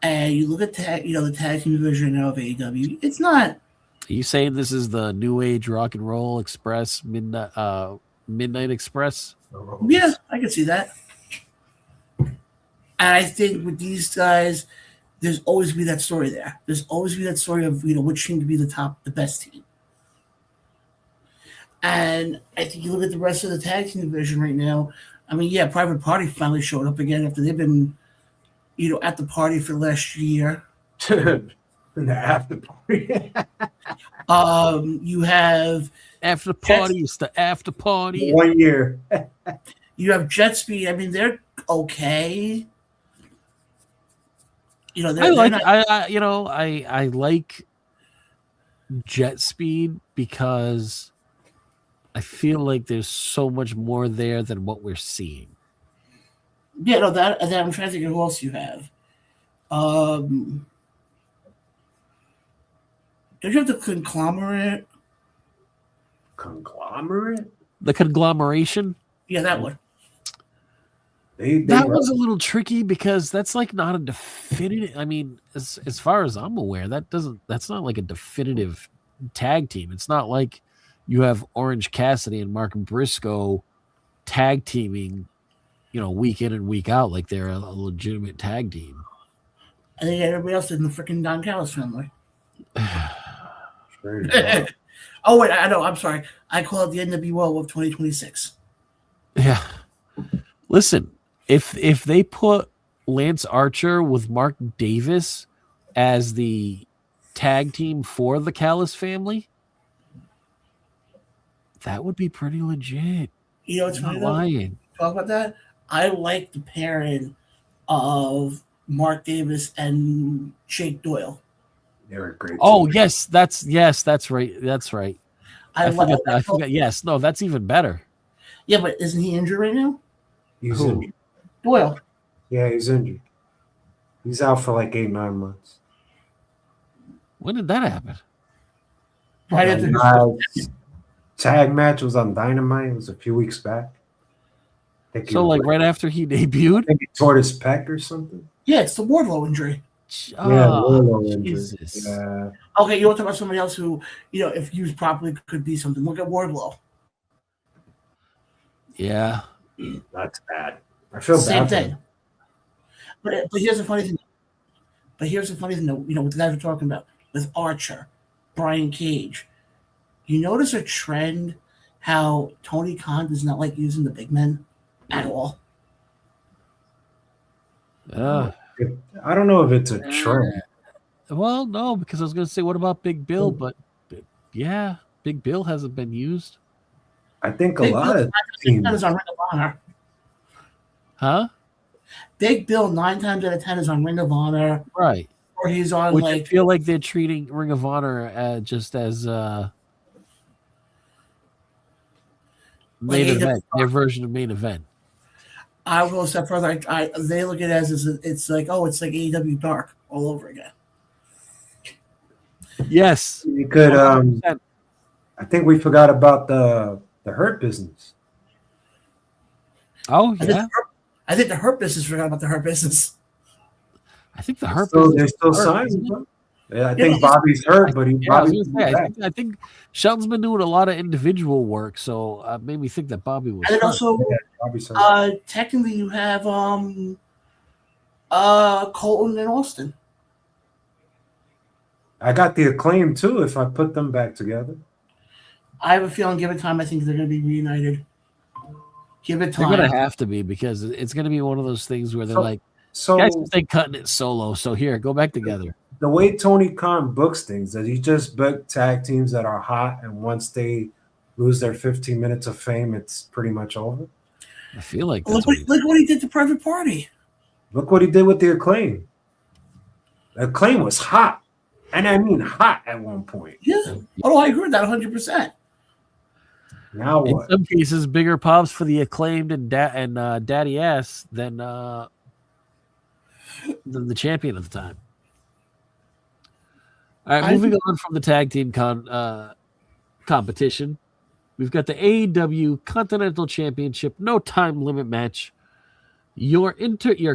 And you look at the tag team division now of AEW. It's not. Are you saying this is the New Age Rock and Roll Express Midnight Express? Yeah, I can see that. And I think with these guys, there's always be that story there. There's always be that story of which team to be the best team. And I think you look at the rest of the tag team division right now. I mean, yeah, Private Party finally showed up again after they've been, at the party for last year. In the after party. You have After party, it's the after party. 1 year. You have Jet Speed. I mean, they're okay. I like Jet Speed because I feel like there's so much more there than what we're seeing. Yeah, no, that I'm trying to think of who else you have. Don't you have the conglomerate? Conglomerate? The conglomeration? Yeah, that one. That was a little tricky because that's like not a definitive. I mean, as far as I'm aware, that's not like a definitive tag team. It's not like you have Orange Cassidy and Mark Briscoe tag teaming, week in and week out like they're a legitimate tag team. I think everybody else in the freaking Don Callis family. Oh wait, I know. I'm sorry. I call it the NWO of 2026. Yeah. Listen, if they put Lance Archer with Mark Davis as the tag team for the Callis family, that would be pretty legit. It's funny though. Talk about that. I like the pairing of Mark Davis and Jake Doyle. They were great. Oh yes, that's right. That's right. I forgot. Yes, no, that's even better. Yeah, but isn't he injured right now? He's injured. Doyle. Yeah, he's injured. He's out for like 8-9 months. When did that happen? Right at the tag match was on Dynamite. It was a few weeks back. So like right after he debuted? I think he tore his pec or something. Yeah, it's the Wardlow injury. Wardlow injury. Jesus. Yeah. Okay, you want to talk about somebody else who, if used properly, could be something. Look at Wardlow. Yeah. That's bad. I feel Same bad. thing. But here's the funny thing. What the guys we're talking about with Archer, Brian Cage. You notice a trend how Tony Khan does not like using the big men at all. I don't know if it's a trend. Well, no, because I was going to say, what about Big Bill? But yeah, Big Bill hasn't been used. I think a lot of teams is on Ring of Honor. Huh? Big Bill 9 times out of 10 is on Ring of Honor, right? Or he's on Which I feel like they're treating Ring of Honor just as main event, their version of main event. I will go a step further. They look at it as it's like AEW Dark all over again. Yes, you could. I think we forgot about the Hurt Business. Oh yeah, I think the Hurt Business forgot about the Hurt Business. I think the Hurt Business. They're still signed. Yeah, I think Bobby's hurt, but I think Shelton's been doing a lot of individual work, so made me think that Bobby was. And then also, Bobby's hurt. Technically, you have Colton and Austin. I got the Acclaim too. If I put them back together, I have a feeling. Given time, I think they're going to be reunited. Give it time. They're going to have to be because it's going to be one of those things where they're guys, they cutting it solo. So here, go back together. The way Tony Khan books things, that he just book tag teams that are hot, and once they lose their 15 minutes of fame, it's pretty much over. I feel like look what he did to Private Party. Look what he did with the Acclaim. The Acclaim was hot, and I mean hot at one point. Yeah. Oh, I agree with that 100%. Now what? In some cases, bigger pops for the Acclaimed and Daddy Ass than the champion at the time. All right, moving on from the tag team competition, we've got the AEW Continental Championship no time limit match. Your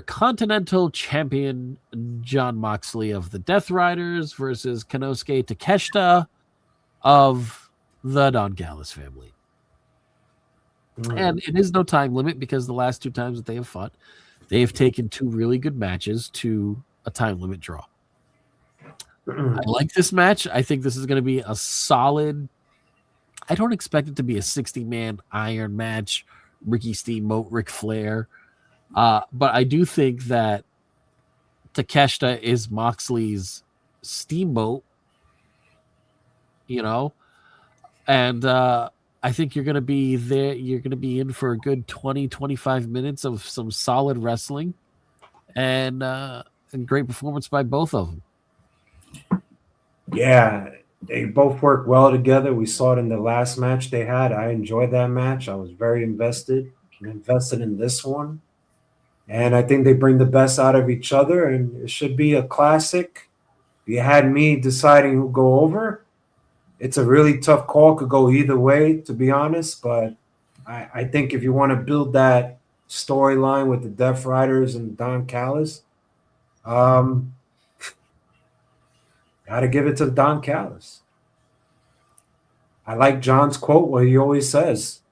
Continental Champion Jon Moxley of the Death Riders versus Konosuke Takeshita of the Don Callis family. And it is no time limit because the last two times that they have fought, they have taken two really good matches to a time limit draw. I like this match. I think this is going to be a solid I don't expect it to be a 60-man iron match, Ricky Steamboat, Ric Flair. But I do think that Takeshita is Moxley's Steamboat, and I think you're going to be there. You're going to be in for a good 20, 25 minutes of some solid wrestling and great performance by both of them. Yeah, they both work well together. We saw it in the last match they had. I enjoyed that match. I was very invested in this one. And I think they bring the best out of each other, and it should be a classic. If you had me deciding who go over, it's a really tough call. Could go either way, to be honest. But I think if you want to build that storyline with the Death Riders and Don Callis, got to give it to Don Callis. I like John's quote where he always says,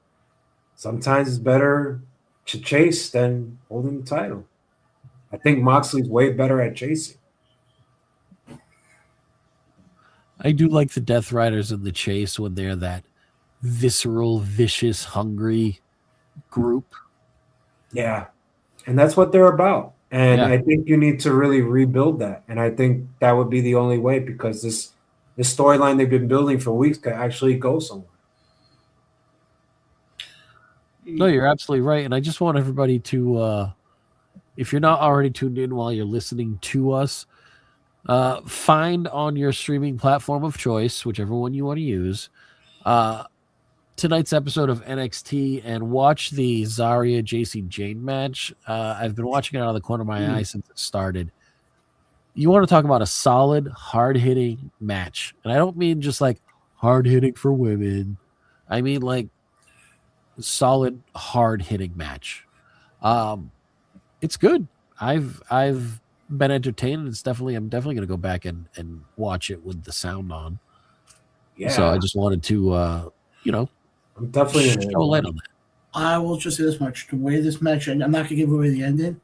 sometimes it's better to chase than holding the title. I think Moxley's way better at chasing. I do like the Death Riders in the chase when they're that visceral, vicious, hungry group. Yeah, and that's what they're about. And Yeah. I think you need to really rebuild that. And I think that would be the only way, because this storyline they've been building for weeks could actually go somewhere. No, you're absolutely right. And I just want everybody to, if you're not already tuned in while you're listening to us, find on your streaming platform of choice, whichever one you want to use, tonight's episode of NXT and watch the Zarya JC Jane match. I've been watching it out of the corner of my eye since it started. You want to talk about a solid, hard-hitting match. And I don't mean just like hard-hitting for women. I mean like solid, hard-hitting match. It's good. I've been entertained. I'm definitely going to go back and watch it with the sound on. Yeah. So I just wanted to, I'm definitely show a light on that. I will just say this much: the way this match, and I'm not going to give away the ending,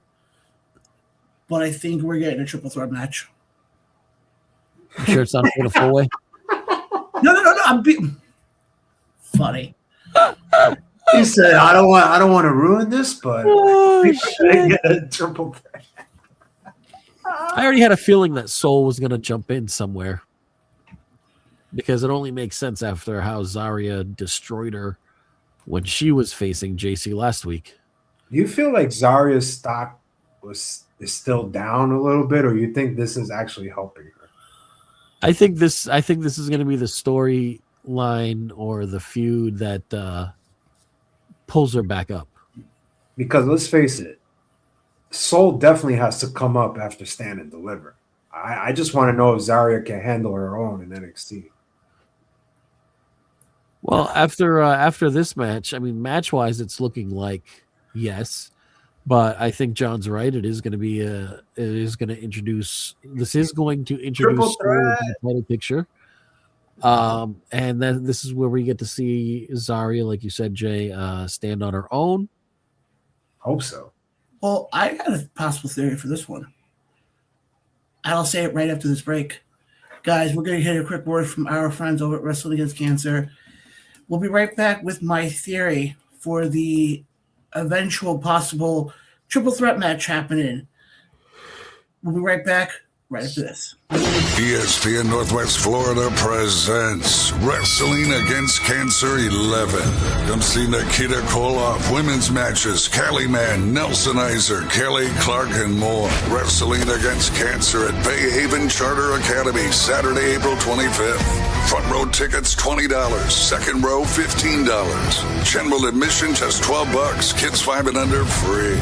but I think we're getting a triple threat match. You sure it's not going a full way? No. I'm being funny. He said, "I don't want to ruin this, but Oh, I get a triple threat." I already had a feeling that Soul was going to jump in somewhere because it only makes sense after how Zarya destroyed her when she was facing JC last week. Do you feel like Zarya's stock is still down a little bit, or you think this is actually helping her? I think this is going to be the storyline or the feud that pulls her back up. Because let's face it, Soul definitely has to come up after Stand and Deliver. I just want to know if Zarya can handle her own in NXT. Well, after this match, I mean, match-wise, it's looking like yes, but I think John's right. This is going to introduce Soul into the title picture. And then this is where we get to see Zarya, like you said, Jay, stand on her own. Hope so. Well, I got a possible theory for this one. I'll say it right after this break. Guys, we're going to hit a quick word from our friends over at Wrestling Against Cancer. We'll be right back with my theory for the eventual possible triple threat match happening. We'll be right back right after this. ESPN Northwest Florida presents Wrestling Against Cancer 11. Come see Nikita Koloff, women's matches, Cali Man, Nelson Iser, Kelly Clark, and more. Wrestling Against Cancer at Bay Haven Charter Academy, Saturday, April 25th. Front row tickets $20, second row $15. General admission just $12. Kids 5 and under free.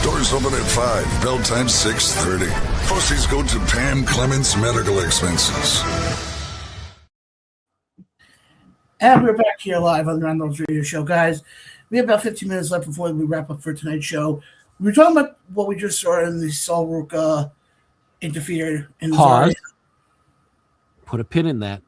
Doors open at 5. Bell time 6:30. Proceeds go to Pam Clements Medical Expenses. And we're back here live on the Randall's Radio Show. Guys, we have about 15 minutes left before we wrap up for tonight's show. We were talking about what we just saw in the Solbrook interfered in the Pause. Put a pin in that.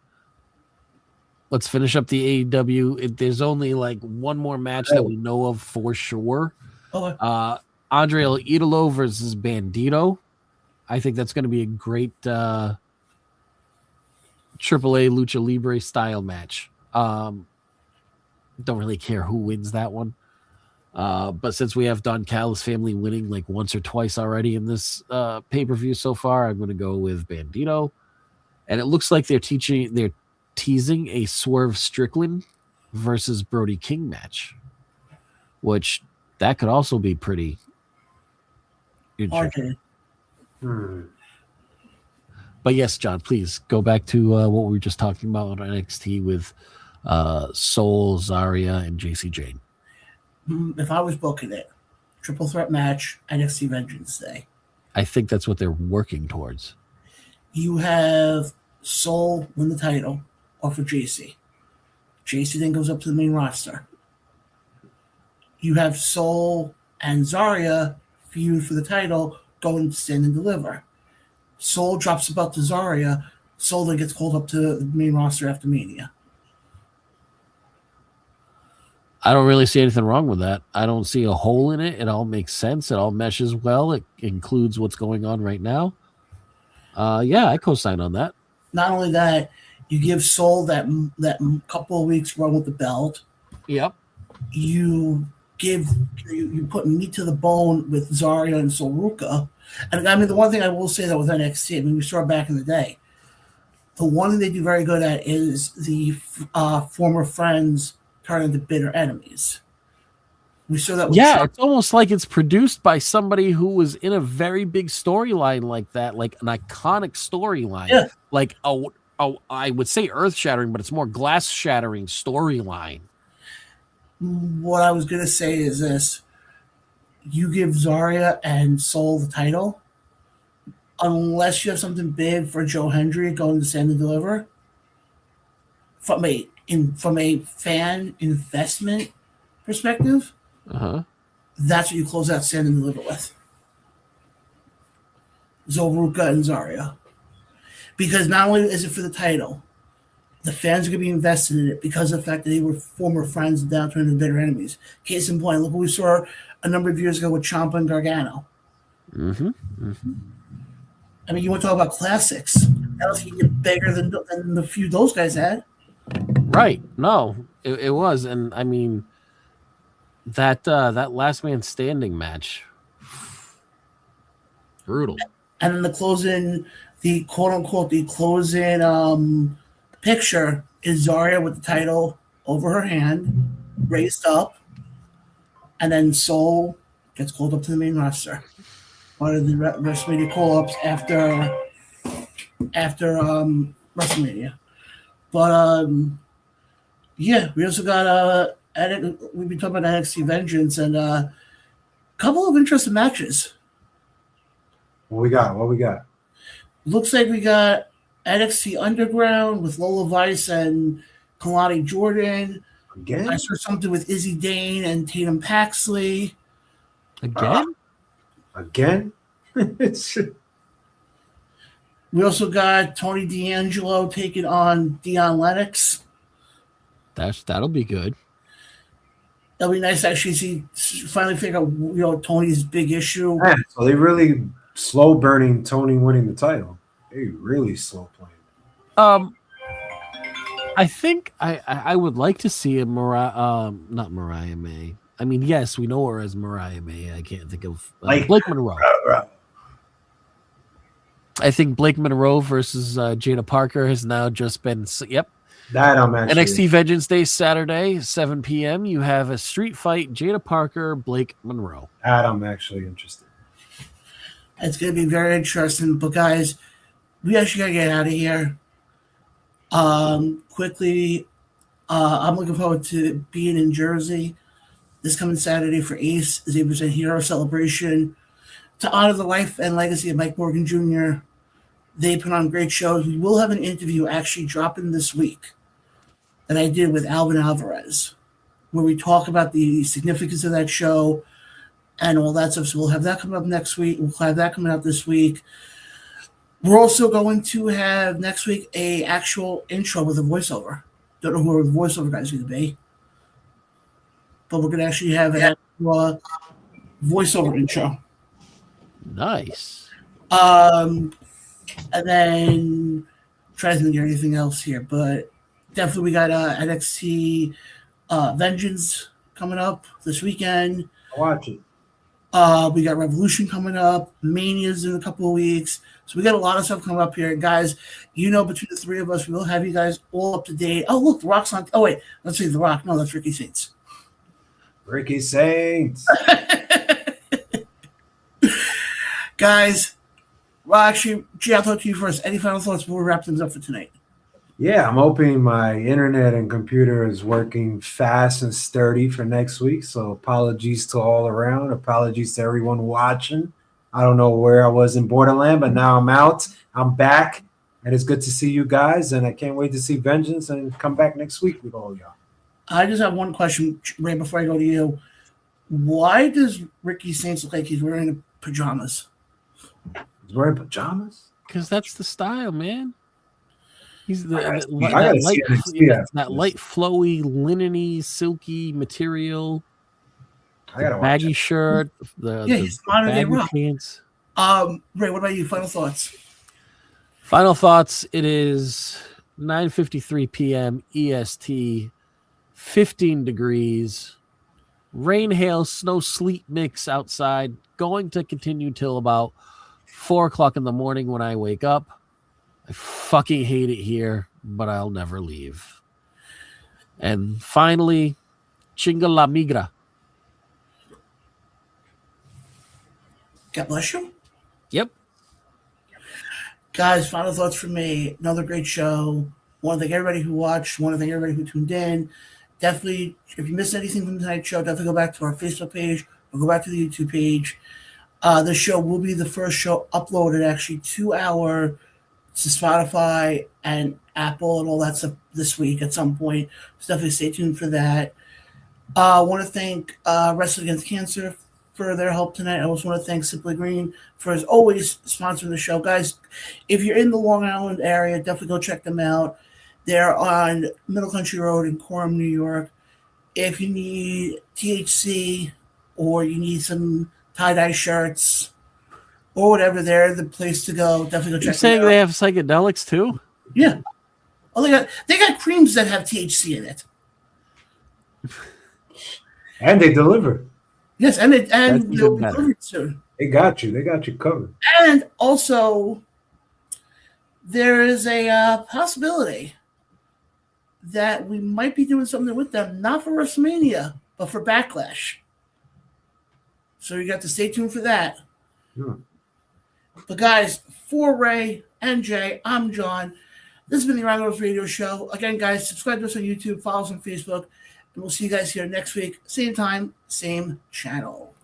Let's finish up the AEW. There's only like one more match that we know of for sure. Okay. Andre El Idolo versus Bandito. I think that's going to be a great AAA Lucha Libre style match. Don't really care who wins that one. But since we have Don Callis family winning like once or twice already in this pay-per-view so far, I'm going to go with Bandito. And it looks like they're teasing a Swerve Strickland versus Brody King match, which that could also be pretty interesting. Okay. But yes, John, please go back to what we were just talking about on NXT with Soul, Zarya, and JC Jane. If I was booking it, triple threat match, NXT Vengeance Day. I think that's what they're working towards. You have Soul win the title off of JC. JC then goes up to the main roster. You have Soul and Zarya feud for the title, go and stand and deliver. Soul drops the belt to Zarya. Soul then gets called up to the main roster after Mania. I don't really see anything wrong with that. I don't see a hole in it. It all makes sense. It all meshes well. It includes what's going on right now. Yeah, I co-sign on that. Not only that, you give Soul that couple of weeks run with the belt. Yep. You put meat to the bone with Zarya and Sol Ruka. And I mean, the one thing I will say that with NXT, I mean, we saw it back in the day. The one thing they do very good at is the former friends turn into bitter enemies. We saw that with it's almost like it's produced by somebody who was in a very big storyline like that, like an iconic storyline. Yeah. Like I would say earth-shattering, but it's more glass-shattering storyline. What I was going to say is this. You give Zarya and Soul the title, unless you have something big for Joe Hendry going to Stand and Deliver, from a fan investment perspective, that's what you close out Stand and Deliver with. Zoruka and Zarya. Because not only is it for the title, the fans are going to be invested in it because of the fact that they were former friends and now turned into bitter enemies. Case in point, look what we ciampa a number of years ago with Ciampa and Gargano. I mean, you want to talk about classics. Else you get bigger than the few those guys had. Right. No, it was. And I mean, that last man standing match, brutal. And then the quote unquote closing picture is Zarya with the title over her hand, raised up, and then Soul gets called up to the main roster. One of the WrestleMania call-ups after WrestleMania. But yeah, we also got we've been talking about NXT Vengeance and a couple of interesting matches. What we got? Looks like we got NXT Underground with Lola Vice and Kalani Jordan. Again? I saw something with Izzy Dane and Tatum Paxley. Again? We also got Tony D'Angelo taking on Dion Lennox. That'll be good. That'll be nice to actually finally figure out Tony's big issue. Man, so they really slow burning Tony winning the title. They really slow playing. I think I would like to see a not Mariah May. I mean, yes, we know her as Mariah May. I can't think of Blake Monroe. I think Blake Monroe versus Jada Parker has now just been. Yep. That I'm actually. NXT Vengeance Day Saturday, 7 p.m. You have a street fight: Jada Parker, Blake Monroe. That I'm actually interested. It's going to be very interesting. But guys, we actually got to get out of here. Quickly, I'm looking forward to being in Jersey this coming Saturday for Ace, the 8% Hero Celebration, to honor the life and legacy of Mike Morgan Jr. They put on great shows. We will have an interview actually dropping this week that I did with Alvin Alvarez, where we talk about the significance of that show and all that stuff. So we'll have that coming up next week. We'll have that coming out this week. We're also going to have next week a actual intro with a voiceover. Don't know who the voiceover guy is going to be, but we're going to actually have a voiceover intro. Nice. And then try to think of anything else here, but definitely we got NXT Vengeance coming up this weekend. Watch it. We got Revolution coming up. Mania's in a couple of weeks. So we got a lot of stuff coming up here. Guys, between the three of us, we'll have you guys all up to date. Oh, look, The Rock's on. Oh, wait. Let's see The Rock. No, that's Ricky Saints. Ricky Saints. Guys, well, actually, G, I'll talk to you first. Any final thoughts before we wrap things up for tonight? Yeah, I'm hoping my internet and computer is working fast and sturdy for next week. So apologies to all around. Apologies to everyone watching. I don't know where I was in Borderland, but now I'm out. I'm back. And it's good to see you guys. And I can't wait to see Vengeance and come back next week with all y'all. I just have one question, Ray, before I go to you. Why does Ricky Saints look like he's wearing pajamas? He's wearing pajamas? Because that's the style, man. He's that light, flowy, linen-y, silky material. I gotta baggy shirt. He's modern day rock. Pants. Ray, what about you? Final thoughts? Final thoughts. It is 9:53 p.m. EST. 15 degrees. Rain, hail, snow, sleet mix outside. Going to continue till about 4 o'clock in the morning when I wake up. I fucking hate it here, but I'll never leave. And finally, chinga la migra. God bless you. Yep. Guys, final thoughts from me. Another great show. Want to thank everybody who watched. Want to thank everybody who tuned in. Definitely, if you missed anything from tonight's show, definitely go back to our Facebook page or go back to the YouTube page. This show will be the first show uploaded actually to Spotify and Apple and all that stuff this week at some point. So definitely stay tuned for that. I want to thank Wrestling Against Cancer for their help tonight. I also want to thank Simply Green for, as always, sponsoring the show. Guys, if you're in the Long Island area, definitely go check them out. They're on Middle Country Road in Quorum, New York. If you need THC or you need some tie-dye shirts or whatever, they're the place to go. Definitely go check them out. You're saying they have psychedelics too? Yeah. Oh, they got creams that have THC in it. And they deliver. Yes, and they'll be delivered soon. They got you. They got you covered. And also, there is a possibility that we might be doing something with them, not for WrestleMania, but for Backlash. So you got to stay tuned for that. Sure. But guys, for Ray and Jay, I'm John. This has been the Roundhouse Radio Show. Again, guys, subscribe to us on YouTube, follow us on Facebook, and we'll see you guys here next week. Same time, same channel.